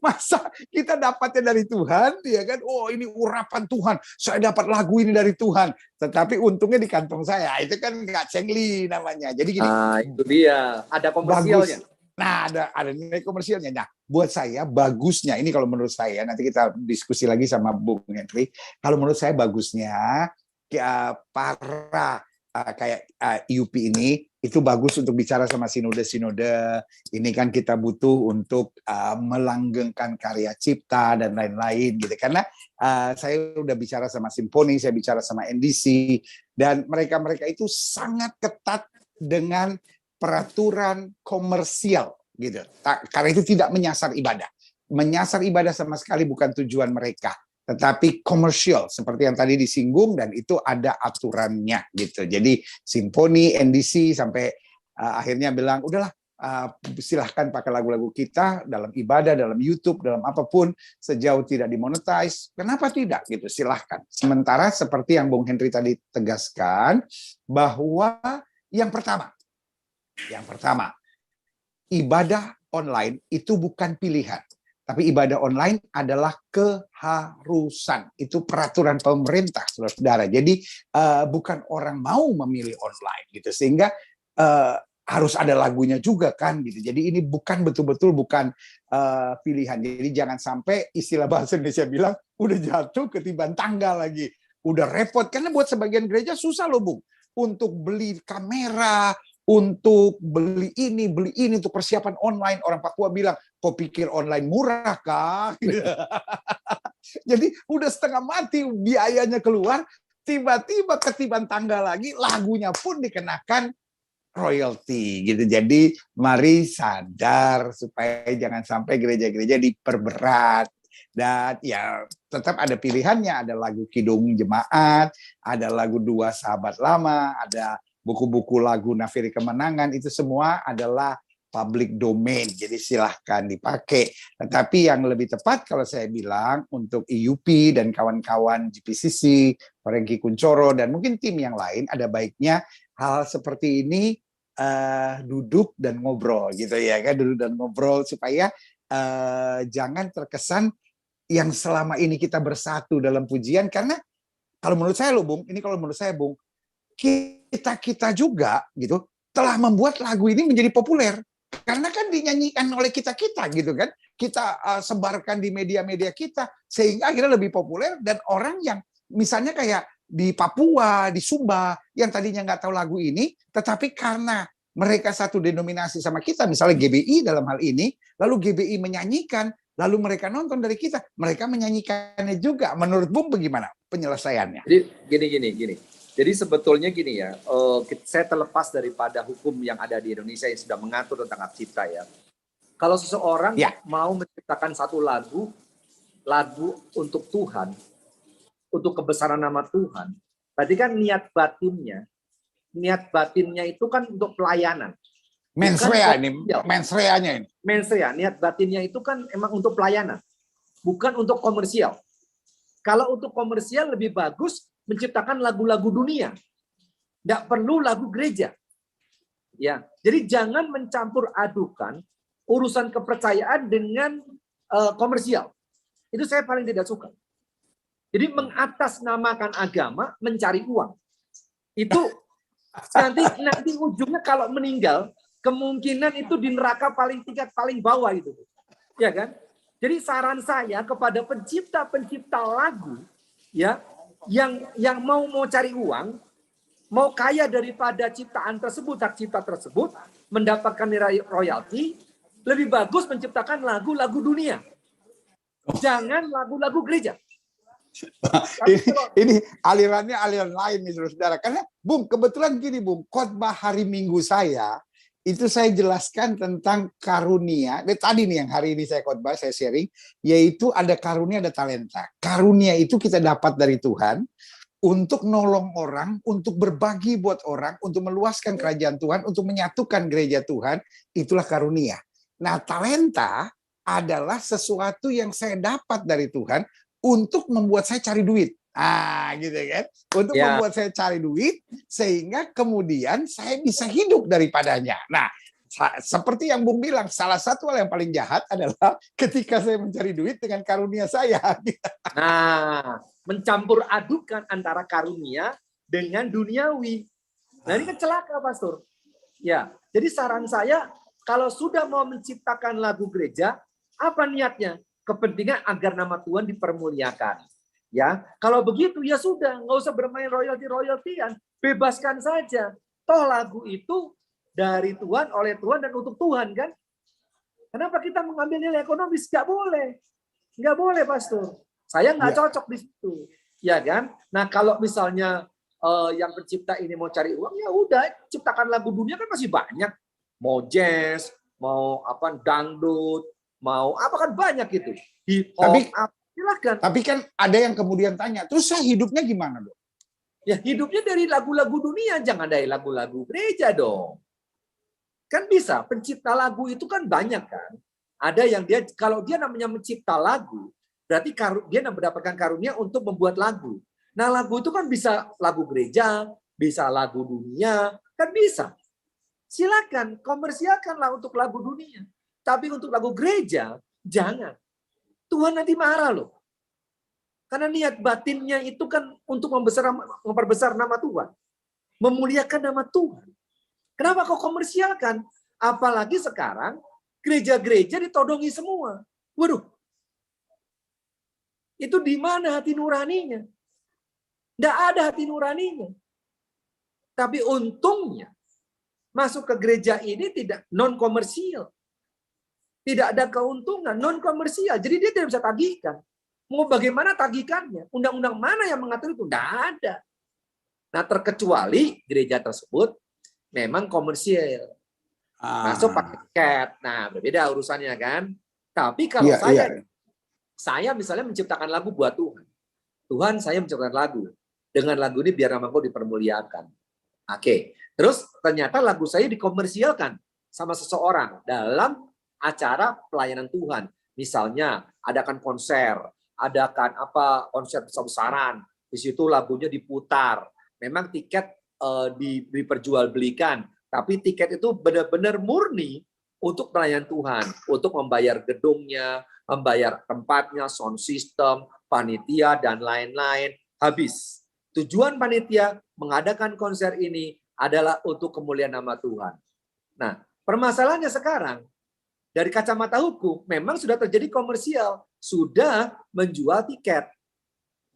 Masa kita dapatnya dari Tuhan, ya kan? Oh, ini urapan Tuhan. Saya dapat lagu ini dari Tuhan. Tetapi untungnya di kantong saya. Itu kan nggak cengli namanya. Jadi gini. Itu dia. Ada komersialnya. Bagus. Nah, ada nilai komersialnya. Nah, buat saya bagusnya, ini kalau menurut saya, nanti kita diskusi lagi sama Bung Henry, kalau menurut saya bagusnya para kayak IUP ini, itu bagus untuk bicara sama sinode-sinode, ini kan kita butuh untuk melanggengkan karya cipta dan lain-lain, gitu. Karena saya udah bicara sama Simponi, saya bicara sama NDC, dan mereka-mereka itu sangat ketat dengan peraturan komersial gitu. Karena itu tidak menyasar ibadah. Menyasar ibadah sama sekali bukan tujuan mereka, tetapi komersial seperti yang tadi disinggung, dan itu ada aturannya gitu. Jadi Simponi, NDC sampai akhirnya bilang udahlah silahkan pakai lagu-lagu kita dalam ibadah, dalam YouTube, dalam apapun sejauh tidak dimonetize. Kenapa tidak gitu? Silahkan. Sementara seperti yang Bung Henry tadi tegaskan bahwa yang pertama, ibadah online itu bukan pilihan, tapi ibadah online adalah keharusan. Itu peraturan pemerintah, saudara. Jadi bukan orang mau memilih online gitu, sehingga harus ada lagunya juga kan gitu. Jadi ini bukan betul-betul bukan pilihan. Jadi jangan sampai istilah bahasa Indonesia bilang udah jatuh ketiban tangga lagi, udah repot. Karena buat sebagian gereja susah loh Bung, untuk beli kamera, untuk beli ini untuk persiapan online. Orang Papua bilang, kok pikir online murah kah? Jadi udah setengah mati biayanya keluar, tiba-tiba ketiban tangga lagi, lagunya pun dikenakan royalti gitu. Jadi mari sadar supaya jangan sampai gereja-gereja diperberat. Dan ya tetap ada pilihannya, ada lagu Kidung Jemaat, ada lagu Dua Sahabat Lama, ada buku-buku lagu Nafiri Kemenangan, itu semua adalah public domain, jadi silahkan dipakai. Tetapi yang lebih tepat kalau saya bilang untuk IUP dan kawan-kawan GPCC, Franky Kuncoro, dan mungkin tim yang lain, ada baiknya hal seperti ini duduk dan ngobrol gitu ya kan, duduk dan ngobrol supaya jangan terkesan yang selama ini kita bersatu dalam pujian. Karena kalau menurut saya loh Bung, ini kalau menurut saya Bung, kita juga gitu telah membuat lagu ini menjadi populer karena kan dinyanyikan oleh kita gitu kan, kita sebarkan di media-media kita sehingga akhirnya lebih populer. Dan orang yang misalnya kayak di Papua, di Sumba yang tadinya nggak tahu lagu ini, tetapi karena mereka satu denominasi sama kita, misalnya GBI dalam hal ini, lalu GBI menyanyikan, lalu mereka nonton dari kita, mereka menyanyikannya juga. Menurut Bung bagaimana penyelesaiannya? Jadi gini. Jadi sebetulnya gini ya, saya terlepas daripada hukum yang ada di Indonesia yang sudah mengatur tentang hak cipta ya. Kalau seseorang mau menciptakan satu lagu untuk Tuhan, untuk kebesaran nama Tuhan, berarti kan niat batinnya itu kan untuk pelayanan. Mensrea ini, niat batinnya itu kan emang untuk pelayanan, bukan untuk komersial. Kalau untuk komersial lebih bagus menciptakan lagu-lagu dunia, nggak perlu lagu gereja. Ya, jadi jangan mencampur adukan urusan kepercayaan dengan komersial. Itu saya paling tidak suka. Jadi mengatasnamakan agama, mencari uang. Itu nanti ujungnya kalau meninggal, kemungkinan itu di neraka tingkat paling bawah itu. Ya kan? Jadi saran saya kepada pencipta-pencipta lagu ya yang mau cari uang, mau kaya daripada ciptaan tersebut, hak cipta tersebut, mendapatkan royalti, lebih bagus menciptakan lagu-lagu dunia. Jangan lagu-lagu gereja. Ini alirannya aliran lain nih saudara. Karena Bung, kebetulan gini Bung, khotbah hari Minggu saya itu saya jelaskan tentang karunia. Tadi nih yang hari ini saya khotbah, saya sharing, yaitu ada karunia, ada talenta. Karunia itu kita dapat dari Tuhan untuk nolong orang, untuk berbagi buat orang, untuk meluaskan kerajaan Tuhan, untuk menyatukan gereja Tuhan, itulah karunia. Nah, talenta adalah sesuatu yang saya dapat dari Tuhan untuk membuat saya cari duit. Gitu kan. Untuk membuat saya cari duit, sehingga kemudian saya bisa hidup daripadanya. Nah, seperti yang Bung bilang, salah satu hal yang paling jahat adalah ketika saya mencari duit dengan karunia saya. Nah, mencampur adukan antara karunia dengan duniawi. Nah, ini kan celaka, Pastor. Ya, jadi saran saya, kalau sudah mau menciptakan lagu gereja, apa niatnya? Kepentingan agar nama Tuhan dipermuliakan. Ya, kalau begitu ya sudah, nggak usah bermain royalti-royaltian, bebaskan saja. Toh lagu itu dari Tuhan, oleh Tuhan, dan untuk Tuhan kan? Kenapa kita mengambil nilai ekonomis? Nggak boleh. Nggak boleh, Pastor. Saya nggak cocok di situ. Ya kan? Nah, kalau misalnya yang pencipta ini mau cari uang, ya udah, ciptakan lagu dunia kan masih banyak. Mau jazz, mau apa dangdut, mau apa kan banyak itu. Hip hop, silakan. Tapi kan ada yang kemudian tanya, terus saya hidupnya gimana dong? Ya hidupnya dari lagu-lagu dunia, jangan dari lagu-lagu gereja dong. Kan bisa, pencipta lagu itu kan banyak kan. Ada yang dia, kalau dia namanya mencipta lagu, berarti dia mendapatkan karunia untuk membuat lagu. Nah lagu itu kan bisa lagu gereja, bisa lagu dunia, kan bisa. Silakan, komersialkanlah untuk lagu dunia. Tapi untuk lagu gereja, jangan. Tuhan nanti marah loh. Karena niat batinnya itu kan untuk memperbesar nama Tuhan. Memuliakan nama Tuhan. Kenapa kau komersialkan? Apalagi sekarang gereja-gereja ditodongi semua. Waduh. Itu di mana hati nuraninya? Tidak ada hati nuraninya. Tapi untungnya masuk ke gereja ini tidak non-komersial. Tidak ada keuntungan, non-komersial. Jadi dia tidak bisa tagihkan. Mau bagaimana tagihkannya? Undang-undang mana yang mengatur itu? Tidak ada. Nah, terkecuali gereja tersebut memang komersial. Masuk pakai tiket. Nah, berbeda urusannya kan. Tapi kalau saya misalnya menciptakan lagu buat Tuhan. Tuhan, saya menciptakan lagu. Dengan lagu ini biar nama Kau dipermuliakan. Oke. Terus ternyata lagu saya dikomersialkan sama seseorang dalam acara pelayanan Tuhan. Misalnya adakan konser, adakan konser besar-besaran. Di situ lagunya diputar. Memang tiket diperjualbelikan, tapi tiket itu benar-benar murni untuk pelayanan Tuhan, untuk membayar gedungnya, membayar tempatnya, sound system, panitia dan lain-lain. Habis. Tujuan panitia mengadakan konser ini adalah untuk kemuliaan nama Tuhan. Nah, permasalahannya sekarang dari kacamata hukum memang sudah terjadi komersial, sudah menjual tiket.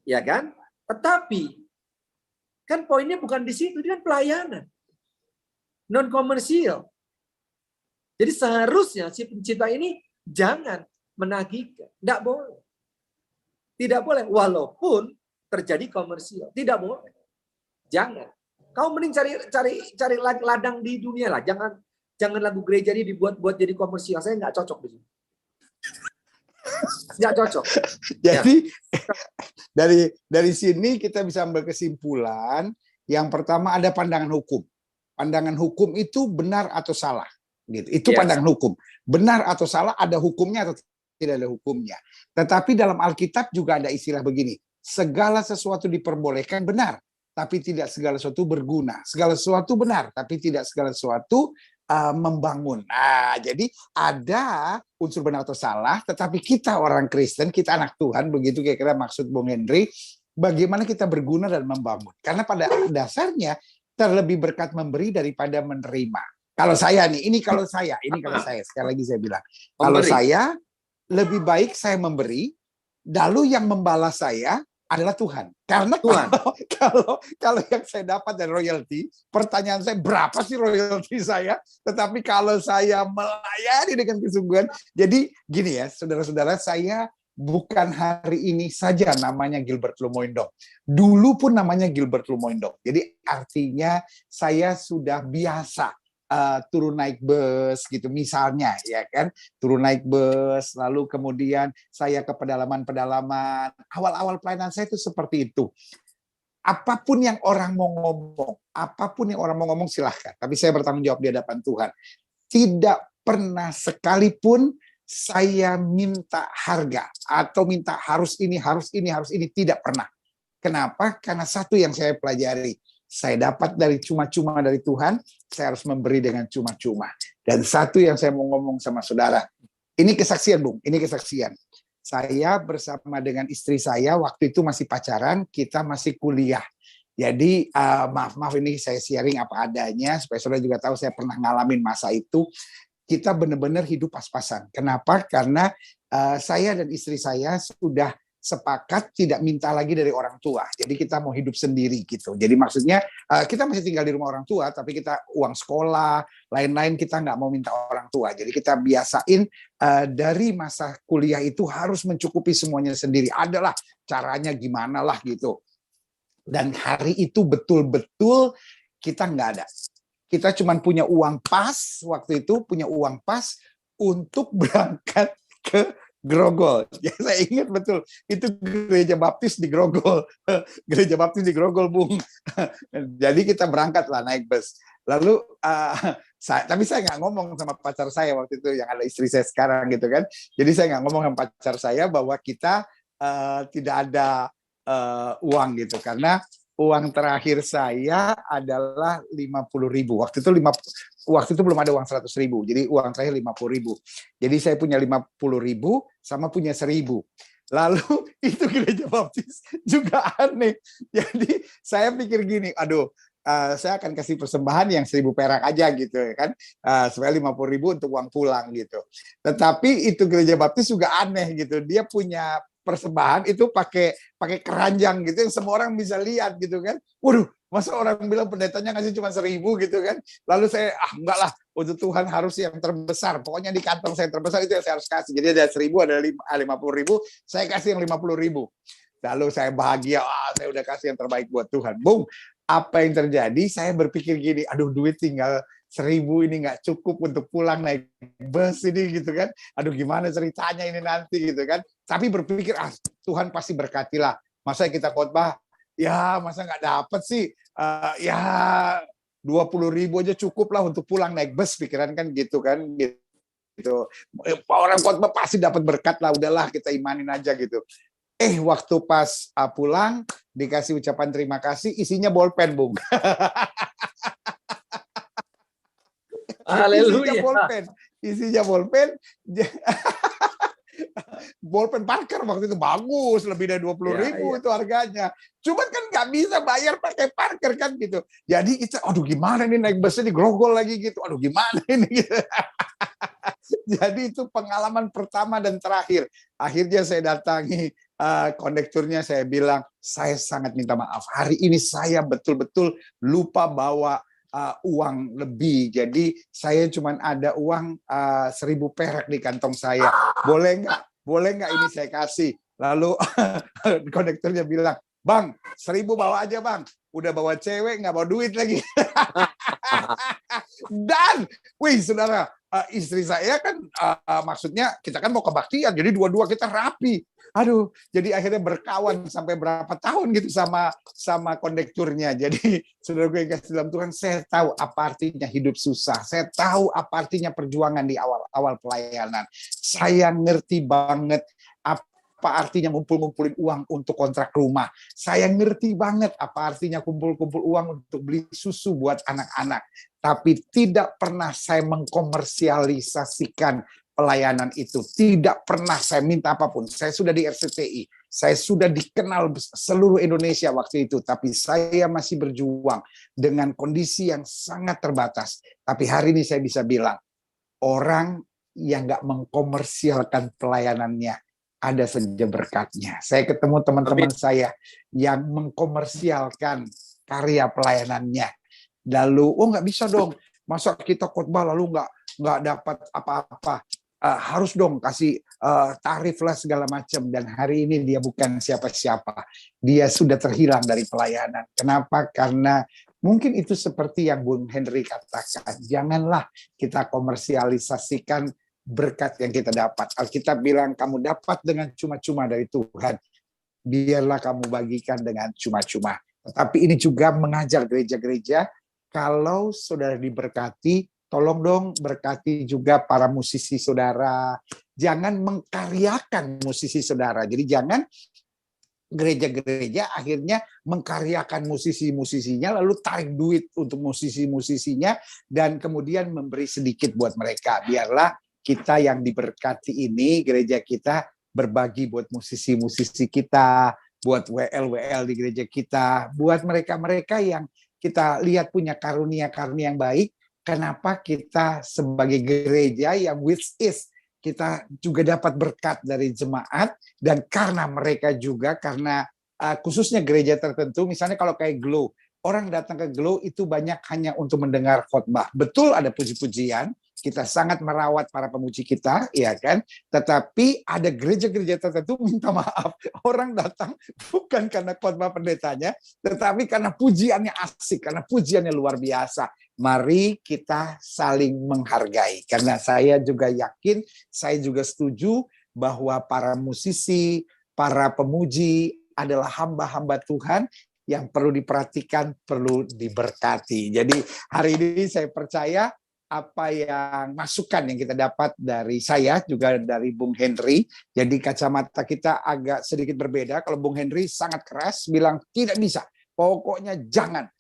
Ya kan? Tetapi kan poinnya bukan di situ, dia kan pelayanan. Non komersial. Jadi seharusnya si pencipta ini jangan menagihkan, tidak boleh. Tidak boleh walaupun terjadi komersial, tidak boleh. Jangan. Kau mending cari ladang di dunia lah, jangan lagu gereja ini dibuat jadi komersial. Saya nggak cocok di sini. Nggak cocok. Jadi dari sini kita bisa ambil kesimpulan. Yang pertama ada pandangan hukum. Pandangan hukum itu benar atau salah. Gitu. Itu pandangan hukum. Benar atau salah, ada hukumnya atau tidak ada hukumnya. Tetapi dalam Alkitab juga ada istilah begini. Segala sesuatu diperbolehkan benar, tapi tidak segala sesuatu berguna. Segala sesuatu benar, tapi tidak segala sesuatu membangun. Nah, jadi ada unsur benar atau salah, tetapi kita orang Kristen, kita anak Tuhan, begitu kira-kira maksud Bung Henry, bagaimana kita berguna dan membangun. Karena pada dasarnya terlebih berkat memberi daripada menerima. Kalau saya nih, ini kalau saya, sekali lagi saya bilang, kalau saya lebih baik saya memberi, lalu yang membalas saya adalah Tuhan. Karena Tuhan. kalau yang saya dapat dari royalti, pertanyaan saya berapa sih royalti saya? Tetapi kalau saya melayani dengan kesungguhan, jadi gini ya, saudara-saudara, saya bukan hari ini saja namanya Gilbert Lumoindong. Dulu pun namanya Gilbert Lumoindong. Jadi artinya saya sudah biasa turun naik bus gitu misalnya, ya kan, turun naik bus, lalu kemudian saya ke pedalaman-pedalaman. Awal-awal pelayanan saya itu seperti itu. Apapun yang orang mau ngomong, silahkan. Tapi saya bertanggung jawab di hadapan Tuhan. Tidak pernah sekalipun saya minta harga atau minta harus ini, tidak pernah. Kenapa? Karena satu yang saya pelajari, saya dapat dari cuma-cuma dari Tuhan, saya harus memberi dengan cuma-cuma. Dan satu yang saya mau ngomong sama saudara, ini kesaksian, Bung, ini kesaksian. Saya bersama dengan istri saya, waktu itu masih pacaran, kita masih kuliah. Jadi maaf ini saya sharing apa adanya, supaya saudara juga tahu saya pernah ngalamin masa itu. Kita benar-benar hidup pas-pasan. Kenapa? Karena saya dan istri saya sudah sepakat tidak minta lagi dari orang tua. Jadi kita mau hidup sendiri gitu. Jadi maksudnya kita masih tinggal di rumah orang tua, tapi kita uang sekolah, lain-lain kita nggak mau minta orang tua. Jadi kita biasain dari masa kuliah itu harus mencukupi semuanya sendiri. Adalah caranya gimana lah gitu. Dan hari itu betul-betul kita nggak ada. Kita cuma punya uang pas, waktu itu punya uang pas untuk berangkat ke Grogol. Ya, saya ingat betul, itu gereja baptis di Grogol. Gereja baptis di Grogol, Bung. Jadi kita berangkat lah naik bus. Lalu, tapi saya nggak ngomong sama pacar saya waktu itu, yang ada istri saya sekarang gitu kan. Jadi saya nggak ngomong sama pacar saya bahwa kita tidak ada uang gitu. Karena uang terakhir saya adalah 50.000. Waktu itu belum ada uang 100.000. Jadi uang terakhir 50.000. Jadi saya punya 50.000 sama punya 1.000. Lalu itu gereja baptis juga aneh. Jadi saya pikir gini, aduh, saya akan kasih persembahan yang 1.000 perak aja gitu ya kan, supaya 50.000 untuk uang pulang gitu. Tetapi itu gereja baptis juga aneh gitu. Dia punya persembahan itu pakai keranjang gitu yang semua orang bisa lihat gitu kan. Waduh, masa orang bilang pendetanya ngasih cuma 1.000 gitu kan. Lalu saya enggak lah, untuk Tuhan harus yang terbesar. Pokoknya di kantong saya terbesar itu yang saya harus kasih. Jadi ada 1.000, ada 50.000, saya kasih yang 50.000. Lalu saya bahagia, saya udah kasih yang terbaik buat Tuhan. Bung, apa yang terjadi? Saya berpikir gini, aduh duit tinggal 1.000 ini nggak cukup untuk pulang naik bus ini gitu kan. Aduh gimana ceritanya ini nanti gitu kan. Tapi berpikir, Tuhan pasti berkatilah. Masa kita khotbah, ya masa nggak dapet sih. Ya 20.000 aja cukup lah untuk pulang naik bus, pikiran kan gitu kan. Gitu. Orang khotbah pasti dapat berkat lah, udahlah kita imanin aja gitu. Waktu pas pulang, dikasih ucapan terima kasih, isinya bolpen, Bung. Haleluya. Isinya bolpen. Bolpen Parker waktu itu bagus, lebih dari 20.000 itu harganya. Cuman kan nggak bisa bayar pakai Parker kan gitu. Jadi kita, aduh gimana nih naik busnya di Grogol lagi gitu. Aduh gimana ini gitu. Jadi itu pengalaman pertama dan terakhir. Akhirnya saya datangi kondekturnya, saya bilang, saya sangat minta maaf. Hari ini saya betul-betul lupa bawa uang lebih. Jadi saya cuma ada uang 1.000 perak di kantong saya. Boleh nggak ini saya kasih? Lalu kondekturnya bilang, Bang, 1.000 bawa aja Bang. Udah bawa cewek, nggak bawa duit lagi. Dan, saudara, istri saya kan maksudnya kita kan mau kebaktian, jadi dua-dua kita rapi. Aduh, jadi akhirnya berkawan sampai berapa tahun gitu sama kondekturnya. Jadi saudara gue yang kasih dalam Tuhan, saya tahu apa artinya hidup susah. Saya tahu apa artinya perjuangan di awal pelayanan. Saya ngerti banget apa artinya ngumpulin uang untuk kontrak rumah. Saya ngerti banget apa artinya kumpul uang untuk beli susu buat anak-anak. Tapi tidak pernah saya mengkomersialisasikan pelayanan itu. Tidak pernah saya minta apapun. Saya sudah di RCTI. Saya sudah dikenal seluruh Indonesia waktu itu, tapi saya masih berjuang dengan kondisi yang sangat terbatas. Tapi hari ini saya bisa bilang, orang yang nggak mengkomersialkan pelayanannya, ada saja berkatnya. Saya ketemu teman-teman saya yang mengkomersialkan karya pelayanannya. Lalu, oh nggak bisa dong, masa kita khotbah lalu nggak dapat apa-apa. Harus dong kasih tarif lah segala macam. Dan hari ini dia bukan siapa-siapa. Dia sudah terhilang dari pelayanan. Kenapa? Karena mungkin itu seperti yang Bung Henry katakan. Janganlah kita komersialisasikan berkat yang kita dapat. Alkitab bilang kamu dapat dengan cuma-cuma dari Tuhan. Biarlah kamu bagikan dengan cuma-cuma. Tetapi ini juga mengajar gereja-gereja, kalau saudara diberkati, tolong dong berkati juga para musisi saudara. Jangan mengkaryakan musisi saudara. Jadi jangan gereja-gereja akhirnya mengkaryakan musisi-musisinya, lalu tarik duit untuk musisi-musisinya, dan kemudian memberi sedikit buat mereka. Biarlah kita yang diberkati ini, gereja kita berbagi buat musisi-musisi kita, buat WL-WL di gereja kita, buat mereka-mereka yang kita lihat punya karunia-karunia yang baik. Kenapa kita sebagai gereja yang which is kita juga dapat berkat dari jemaat, dan karena mereka juga, karena khususnya gereja tertentu, misalnya kalau kayak Glow, orang datang ke Glow itu banyak hanya untuk mendengar khotbah. Betul ada puji-pujian, kita sangat merawat para pemuji kita, ya kan? Tetapi ada gereja-gereja tertentu, minta maaf, orang datang bukan karena khotbah pendetanya, tetapi karena pujiannya asik, karena pujiannya luar biasa. Mari kita saling menghargai. Karena saya juga yakin, saya juga setuju bahwa para musisi, para pemuji adalah hamba-hamba Tuhan yang perlu diperhatikan, perlu diberkati. Jadi hari ini saya percaya apa yang masukan yang kita dapat dari saya, juga dari Bung Henry. Jadi kacamata kita agak sedikit berbeda. Kalau Bung Henry sangat keras, bilang tidak bisa, pokoknya jangan.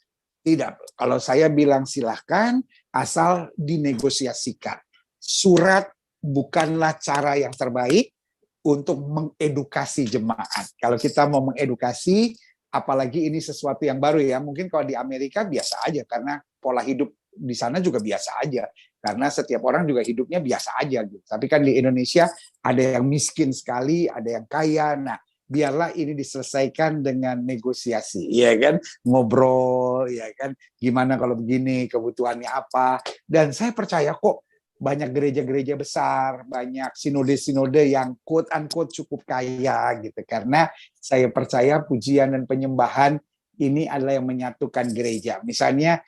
Tidak, kalau saya bilang silahkan, asal dinegosiasikan. Surat bukanlah cara yang terbaik untuk mengedukasi jemaat. Kalau kita mau mengedukasi, apalagi ini sesuatu yang baru ya, mungkin kalau di Amerika biasa aja, karena pola hidup di sana juga biasa aja. Karena setiap orang juga hidupnya biasa aja. Gitu. Tapi kan di Indonesia ada yang miskin sekali, ada yang kaya. Nah, biarlah ini diselesaikan dengan negosiasi, ya kan, ngobrol, ya kan, gimana kalau begini, kebutuhannya apa. Dan saya percaya kok banyak gereja-gereja besar, banyak sinode-sinode yang quote unquote cukup kaya gitu, karena saya percaya pujian dan penyembahan ini adalah yang menyatukan gereja. Misalnya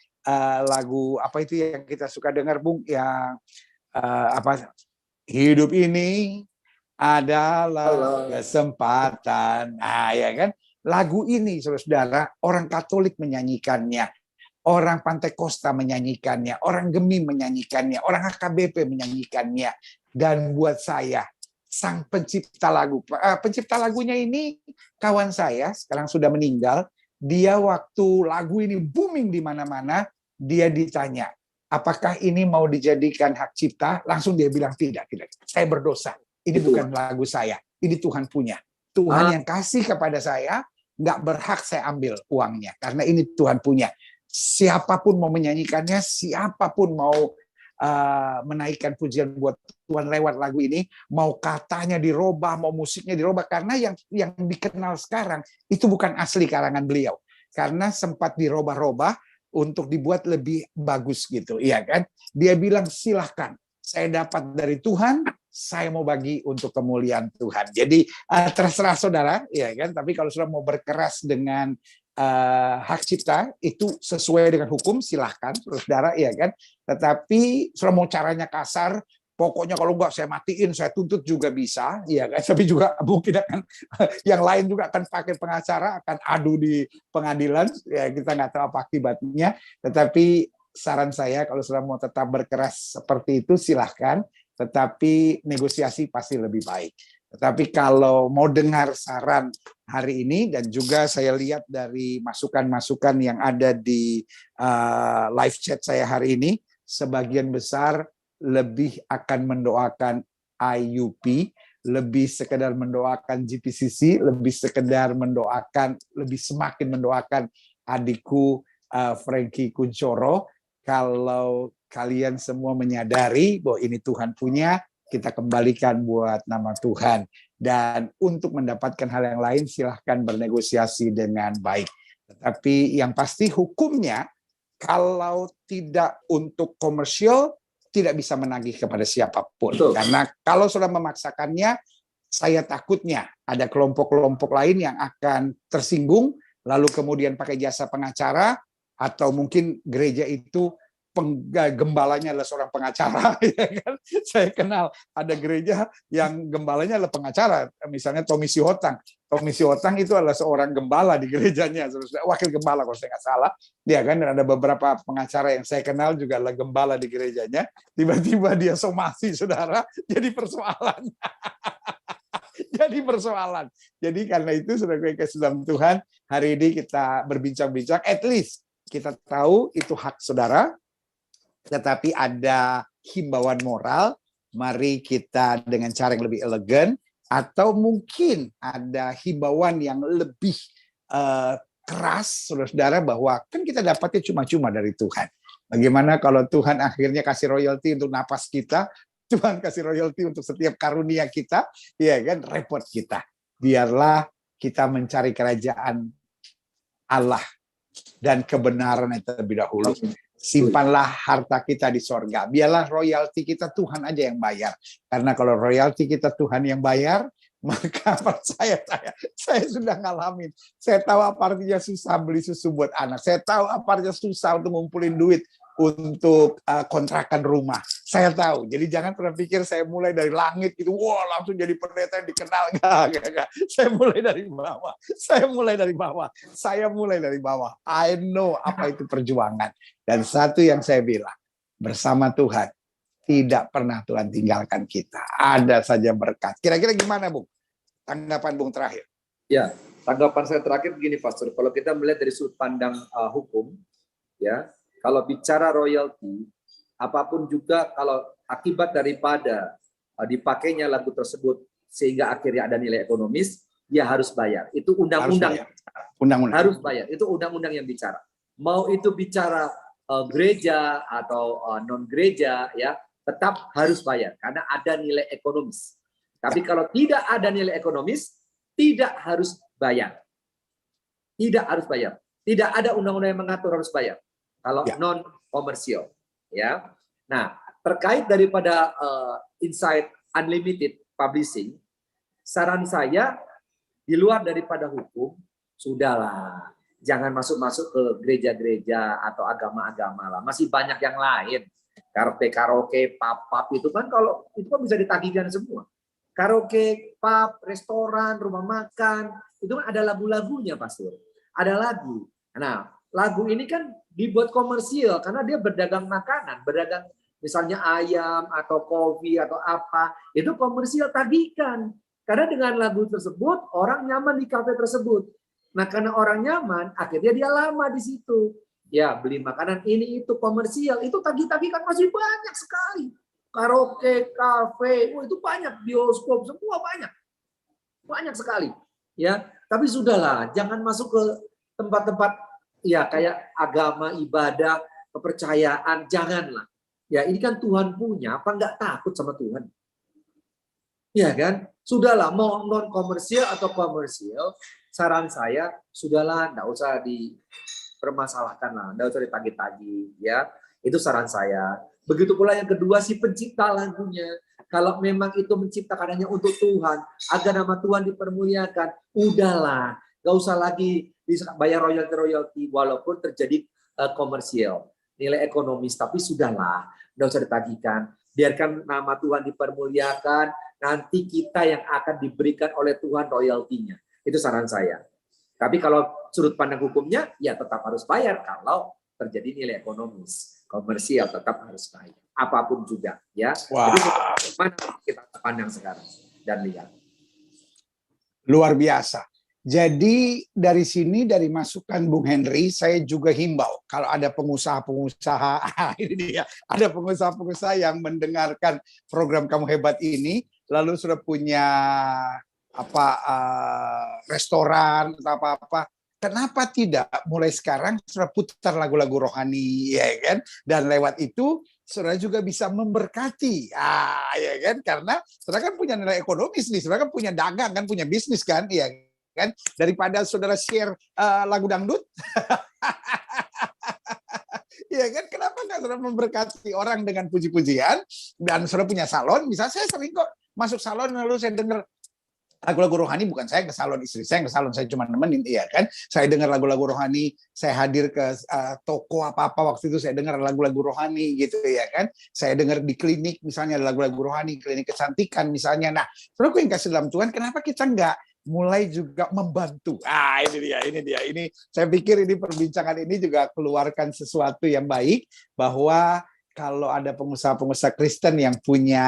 lagu apa itu yang kita suka dengar, Bung, yang apa, hidup ini adalah kesempatan. Nah, ya kan? Lagu ini, saudara-saudara, orang Katolik menyanyikannya, orang Pantai Kosta menyanyikannya, orang Gemi menyanyikannya, orang HKBP menyanyikannya. Dan buat saya, sang pencipta lagunya ini kawan saya, sekarang sudah meninggal. Dia waktu lagu ini booming di mana-mana, dia ditanya, apakah ini mau dijadikan hak cipta? Langsung dia bilang tidak. Saya berdosa. Ini bukan lagu saya, ini Tuhan punya. Tuhan yang kasih kepada saya, nggak berhak saya ambil uangnya, karena ini Tuhan punya. Siapapun mau menyanyikannya, siapapun mau menaikkan pujian buat Tuhan lewat lagu ini, mau katanya dirubah, mau musiknya dirubah, karena yang dikenal sekarang itu bukan asli karangan beliau, karena sempat dirubah-rubah untuk dibuat lebih bagus gitu, iya kan? Dia bilang silahkan, saya dapat dari Tuhan, saya mau bagi untuk kemuliaan Tuhan. Jadi terserah saudara, ya kan. Tapi kalau saudara mau berkeras dengan hak cipta, itu sesuai dengan hukum, silahkan, saudara, ya kan. Tetapi saudara mau caranya kasar, pokoknya kalau enggak saya matiin, saya tuntut juga bisa, ya kan. Tapi juga mungkin akan yang lain juga akan pakai pengacara, akan adu di pengadilan, ya kita nggak tahu apa akibatnya. Tetapi saran saya kalau saudara mau tetap berkeras seperti itu, silahkan. Tetapi negosiasi pasti lebih baik. Tetapi kalau mau dengar saran hari ini, dan juga saya lihat dari masukan-masukan yang ada di live chat saya hari ini, sebagian besar lebih akan mendoakan IUP, lebih sekedar mendoakan GPCC, lebih sekedar mendoakan, lebih semakin mendoakan adikku Frankie Kuncoro. Kalau kalian semua menyadari bahwa ini Tuhan punya, kita kembalikan buat nama Tuhan. Dan untuk mendapatkan hal yang lain, silahkan bernegosiasi dengan baik. Tetapi yang pasti hukumnya, kalau tidak untuk komersial, tidak bisa menagih kepada siapapun. Betul. Karena kalau sudah memaksakannya, saya takutnya ada kelompok-kelompok lain yang akan tersinggung, lalu kemudian pakai jasa pengacara, atau mungkin gereja itu gembalanya adalah seorang pengacara. Ya kan? Saya kenal ada gereja yang gembalanya adalah pengacara, misalnya Tommy Sihotang. Tommy Sihotang itu adalah seorang gembala di gerejanya, wakil gembala kalau saya nggak salah. Ya kan, dan ada beberapa pengacara yang saya kenal juga adalah gembala di gerejanya. Tiba-tiba dia somasi, saudara, jadi persoalan. Jadi persoalan. Jadi karena itu, saudara kasih dalam Tuhan, hari ini kita berbincang-bincang, at least kita tahu itu hak saudara, tetapi ada himbauan moral, mari kita dengan cara yang lebih elegan, atau mungkin ada himbauan yang lebih keras, saudara-saudara, bahwa kan kita dapatnya cuma-cuma dari Tuhan. Bagaimana kalau Tuhan akhirnya kasih royalti untuk napas kita, Tuhan kasih royalti untuk setiap karunia kita, ya kan, repot kita. Biarlah kita mencari kerajaan Allah dan kebenaran yang terlebih dahulu. Simpanlah harta kita di sorga. Biarlah royalti kita Tuhan aja yang bayar. Karena kalau royalti kita Tuhan yang bayar, maka percaya saya sudah ngalamin. Saya tahu apa artinya susah beli susu buat anak. Saya tahu apa artinya susah untuk ngumpulin duit untuk kontrakan rumah. Saya tahu. Jadi jangan pernah pikir saya mulai dari langit gitu, wah langsung jadi pendeta yang dikenal. Enggak. Saya mulai dari bawah. Saya mulai dari bawah. I know apa itu perjuangan. Dan satu yang saya bilang, bersama Tuhan, tidak pernah Tuhan tinggalkan kita. Ada saja berkat. Kira-kira gimana, Bung? Tanggapan Bung terakhir. Ya, tanggapan saya terakhir begini, Pastor. Kalau kita melihat dari sudut pandang hukum, ya, kalau bicara royalti, apapun juga kalau akibat daripada dipakainya lagu tersebut sehingga akhirnya ada nilai ekonomis, dia harus bayar. Itu undang-undang. Harus bayar. Itu undang-undang yang bicara. Mau itu bicara gereja atau non gereja, ya, tetap harus bayar karena ada nilai ekonomis. Tapi kalau tidak ada nilai ekonomis, tidak harus bayar. Tidak harus bayar. Tidak ada undang-undang yang mengatur harus bayar. Kalau non komersial, ya. Nah, terkait daripada Insight Unlimited Publishing, saran saya di luar daripada hukum, sudahlah, jangan masuk-masuk ke gereja-gereja atau agama-agama lah. Masih banyak yang lain. Karaoke, pub itu kan kalau itu kan bisa ditagihkan semua. Karaoke, pub, restoran, rumah makan, itu kan ada lagu-lagunya, Pastor. Ada lagu. Nah, lagu ini kan dibuat komersial karena dia berdagang makanan, berdagang misalnya ayam atau kopi atau apa, itu komersial, tagihkan. Karena dengan lagu tersebut orang nyaman di kafe tersebut. Nah, karena orang nyaman, akhirnya dia lama di situ. Ya, beli makanan ini itu komersial, itu tagih-tagihkan masih banyak sekali. Karaoke, kafe, itu banyak, bioskop semua banyak. Banyak sekali. Ya, tapi sudahlah, jangan masuk ke tempat-tempat ya kayak agama, ibadah, kepercayaan, janganlah. Ya ini kan Tuhan punya, apa enggak takut sama Tuhan? Ya kan? Sudahlah, mau non komersial atau komersial, saran saya sudahlah, enggak usah dipermasalahkan lah, enggak usah ditagih-tagih, ya. Itu saran saya. Begitu pula yang kedua, si pencipta lagunya. Kalau memang itu menciptakannya untuk Tuhan, agar nama Tuhan dipermuliakan, udahlah, enggak usah lagi bayar royalti walaupun terjadi komersial, nilai ekonomis, tapi sudahlah, enggak usah ditagihkan. Biarkan nama Tuhan dipermuliakan, nanti kita yang akan diberikan oleh Tuhan royaltinya. Itu saran saya. Tapi kalau sudut pandang hukumnya, ya tetap harus bayar kalau terjadi nilai ekonomis. Komersial tetap harus bayar. Apapun juga, ya. Jadi mana kita pandang sekarang dan lihat. Luar biasa. Jadi dari sini, dari masukan Bung Henry, saya juga himbau kalau ada pengusaha-pengusaha, ini dia, ada pengusaha-pengusaha yang mendengarkan program Kamu Hebat ini, lalu sudah punya restoran atau apa-apa. Kenapa tidak mulai sekarang sudah putar lagu-lagu rohani, ya kan? Dan lewat itu saudara juga bisa memberkati, ya kan? Karena saudara kan punya nilai ekonomis nih, saudara kan punya dagang kan, punya bisnis kan, ya kan? Daripada saudara share lagu dangdut, ya kan? Kenapa nggak saudara memberkati orang dengan puji-pujian? Dan saudara punya salon, bisa saya sering kok masuk salon lalu saya dengar lagu-lagu rohani, bukan saya ke salon, istri saya ke salon, saya cuma nemenin, iya kan. Saya dengar lagu-lagu rohani, saya hadir ke toko apa-apa waktu itu saya dengar lagu-lagu rohani gitu ya kan. Saya dengar di klinik misalnya lagu-lagu rohani, klinik kecantikan misalnya. Nah, saudaraku yang kasih dalam Tuhan, kenapa kita nggak mulai juga membantu? Ini saya pikir ini perbincangan ini juga keluarkan sesuatu yang baik, bahwa kalau ada pengusaha-pengusaha Kristen yang punya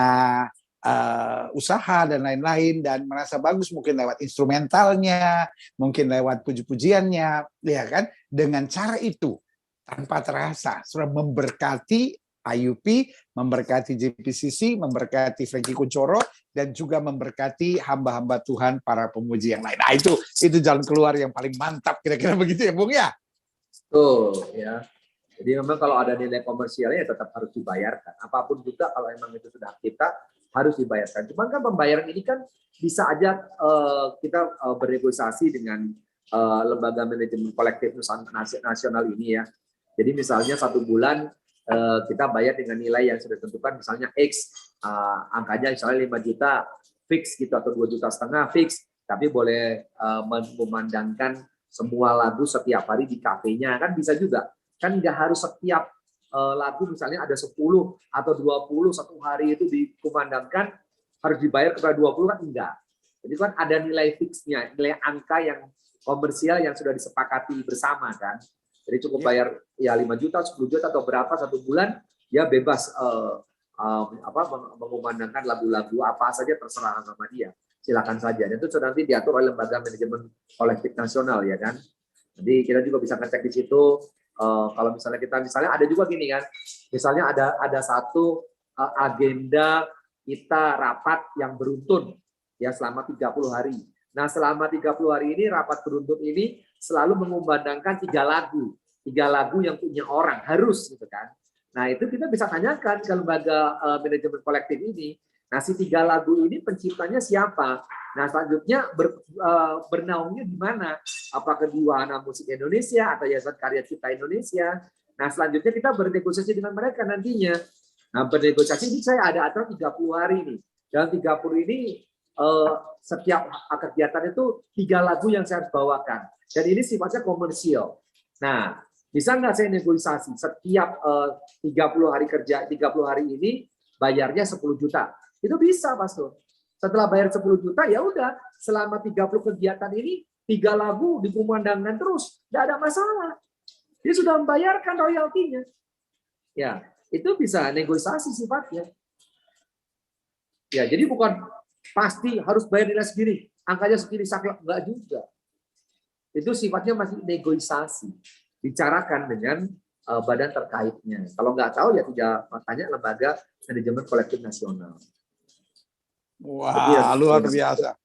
usaha dan lain-lain dan merasa bagus, mungkin lewat instrumentalnya, mungkin lewat puji-pujiannya, ya kan, dengan cara itu tanpa terasa sudah memberkati IUP, memberkati JPCC, memberkati Frankie Kuncoro, dan juga memberkati hamba-hamba Tuhan para pemuji yang lain. Nah, itu jalan keluar yang paling mantap, kira-kira begitu ya Bung ya. Tuh ya. Jadi memang kalau ada nilai komersialnya tetap harus dibayarkan. Apapun juga kalau memang itu sudah kita harus dibayarkan. Cuman kan pembayaran ini kan bisa aja kita bernegosiasi dengan lembaga manajemen kolektif nasional ini ya. Jadi misalnya 1 bulan kita bayar dengan nilai yang sudah ditentukan, misalnya X, angkanya misalnya 5 juta fix gitu, atau 2,5 juta fix, tapi boleh memandangkan semua lagu setiap hari di kafenya, kan bisa juga. Kan nggak harus setiap lagu misalnya ada 10 atau 20 satu hari itu dikumandangkan harus dibayar kepada 20, kan enggak. Jadi kan ada nilai fixnya, nilai angka yang komersial yang sudah disepakati bersama kan. Jadi cukup bayar ya 5 juta, 10 juta atau berapa 1 bulan, ya bebas mengumandangkan lagu-lagu apa saja terserah sama dia. Silakan saja. Dan itu sudah nanti diatur oleh lembaga manajemen kolektif nasional ya kan. Jadi kita juga bisa ngecek di situ. Kalau misalnya ada juga gini kan, misalnya ada satu agenda kita rapat yang beruntun ya selama 30 hari. Nah, selama 30 hari ini rapat beruntun ini selalu mengumandangkan 3 lagu yang punya orang harus gitu kan. Nah, itu kita bisa tanyakan ke lembaga manajemen kolektif ini. Nah, si 3 lagu ini penciptanya siapa? Nah, selanjutnya bernaungnya di mana? Apakah di Wahana Musik Indonesia atau Yayasan Karya Cipta Indonesia? Nah, selanjutnya kita bernegosiasi dengan mereka nantinya. Nah, bernegosiasi ini saya ada acara 30 hari nih. Dalam 30 ini setiap kegiatan itu 3 lagu yang saya harus bawakan. Dan ini sifatnya komersial. Nah, bisa nggak saya negosiasi setiap 30 hari kerja, 30 hari ini bayarnya 10 juta. Itu bisa, Pastor. Setelah bayar 10 juta, ya udah selama 30 kegiatan ini 3 lagu dikumandangkan terus, tidak ada masalah. Dia sudah membayarkan royaltinya. Ya, itu bisa negosiasi sifatnya. Ya, jadi bukan pasti harus bayar nilai segini, angkanya segini, saklek, enggak juga. Itu sifatnya masih negosiasi. Bicarakan dengan badan terkaitnya. Kalau nggak tahu ya tidak, makanya lembaga manajemen kolektif nasional. Wah, luar biasa.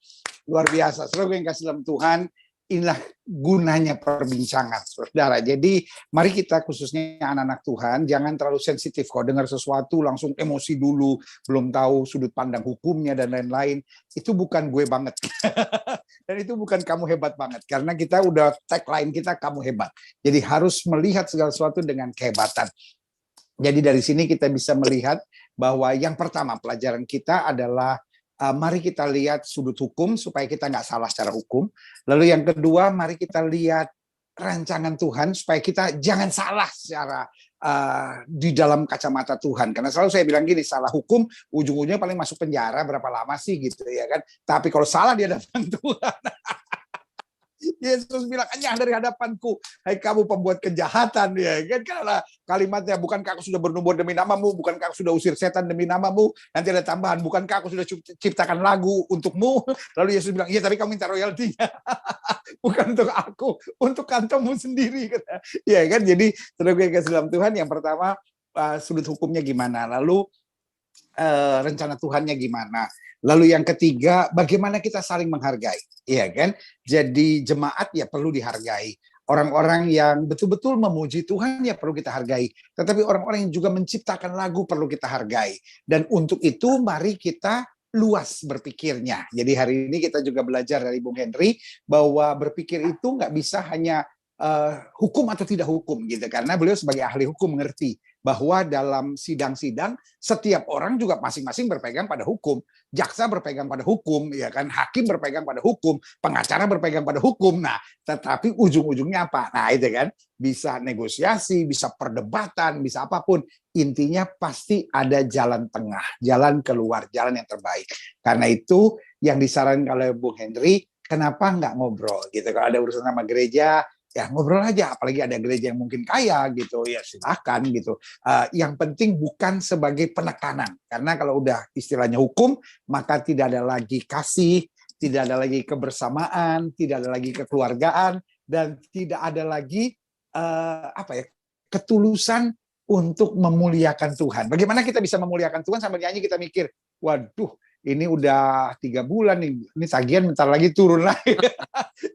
Luar biasa. Saudara yang kasih dalam Tuhan, inilah gunanya perbincangan, saudara. Jadi, mari kita khususnya anak-anak Tuhan, jangan terlalu sensitif kok. Dengar sesuatu langsung emosi dulu, belum tahu sudut pandang hukumnya dan lain-lain. Itu bukan gue banget. Dan itu bukan kamu hebat banget. Karena kita udah tagline kita, kamu hebat. Jadi harus melihat segala sesuatu dengan kehebatan. Jadi dari sini kita bisa melihat bahwa yang pertama pelajaran kita adalah mari kita lihat sudut hukum supaya kita nggak salah secara hukum. Lalu yang kedua, mari kita lihat rancangan Tuhan supaya kita jangan salah secara di dalam kacamata Tuhan. Karena selalu saya bilang gini, salah hukum ujung-ujungnya paling masuk penjara, berapa lama sih gitu ya kan. Tapi kalau salah di hadapan Tuhan, Yesus bilang, "Enyah dari hadapanku, hai kamu pembuat kejahatan." Ya kan, karena kalimatnya, "Bukankah aku sudah bernubuat demi namamu, bukankah aku sudah usir setan demi namamu." Nanti ada tambahan, "Bukankah aku sudah ciptakan lagu untukmu." Lalu Yesus bilang, "Iya, tapi kamu minta royaltinya." Bukan untuk aku, untuk kantongmu sendiri. Ya kan, jadi saudara gue kasih dalam Tuhan, yang pertama sudut hukumnya gimana. Lalu rencana Tuhannya gimana. Lalu yang ketiga, bagaimana kita saling menghargai, iya kan? Jadi jemaat ya perlu dihargai. Orang-orang yang betul-betul memuji Tuhan ya perlu kita hargai. Tetapi orang-orang yang juga menciptakan lagu perlu kita hargai. Dan untuk itu mari kita luas berpikirnya. Jadi hari ini kita juga belajar dari Bung Henry bahwa berpikir itu nggak bisa hanya hukum atau tidak hukum gitu, karena beliau sebagai ahli hukum mengerti bahwa dalam sidang-sidang setiap orang juga masing-masing berpegang pada hukum, jaksa berpegang pada hukum, ya kan, hakim berpegang pada hukum, pengacara berpegang pada hukum. Nah, tetapi ujung-ujungnya apa? Nah, itu kan bisa negosiasi, bisa perdebatan, bisa apapun. Intinya pasti ada jalan tengah, jalan keluar, jalan yang terbaik. Karena itu yang disarankan oleh Bung Henry, kenapa nggak ngobrol gitu? Kalau ada urusan sama gereja, ya ngobrol aja, apalagi ada gereja yang mungkin kaya gitu, ya silakan gitu. Yang penting bukan sebagai penekanan, karena kalau udah istilahnya hukum, maka tidak ada lagi kasih, tidak ada lagi kebersamaan, tidak ada lagi kekeluargaan, dan tidak ada lagi ketulusan untuk memuliakan Tuhan. Bagaimana kita bisa memuliakan Tuhan sambil nyanyi kita mikir, waduh, ini udah 3 bulan nih, ini tagihan bentar lagi turun lagi.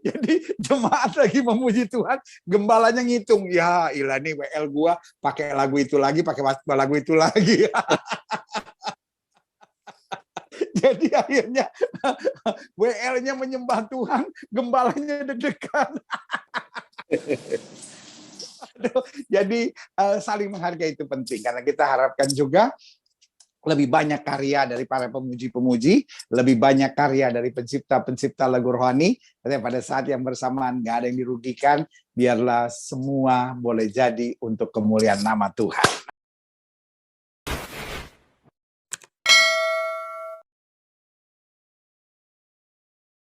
Jadi jemaat lagi memuji Tuhan, gembalanya ngitung, ya ilah nih WL gua pakai lagu itu lagi, pakai lagu itu lagi. Jadi akhirnya WL-nya menyembah Tuhan, gembalanya deg-degan. Jadi saling menghargai itu penting, karena kita harapkan juga lebih banyak karya dari para pemuji-pemuji, lebih banyak karya dari pencipta-pencipta lagu rohani. Dan pada saat yang bersamaan nggak ada yang dirugikan, biarlah semua boleh jadi untuk kemuliaan nama Tuhan.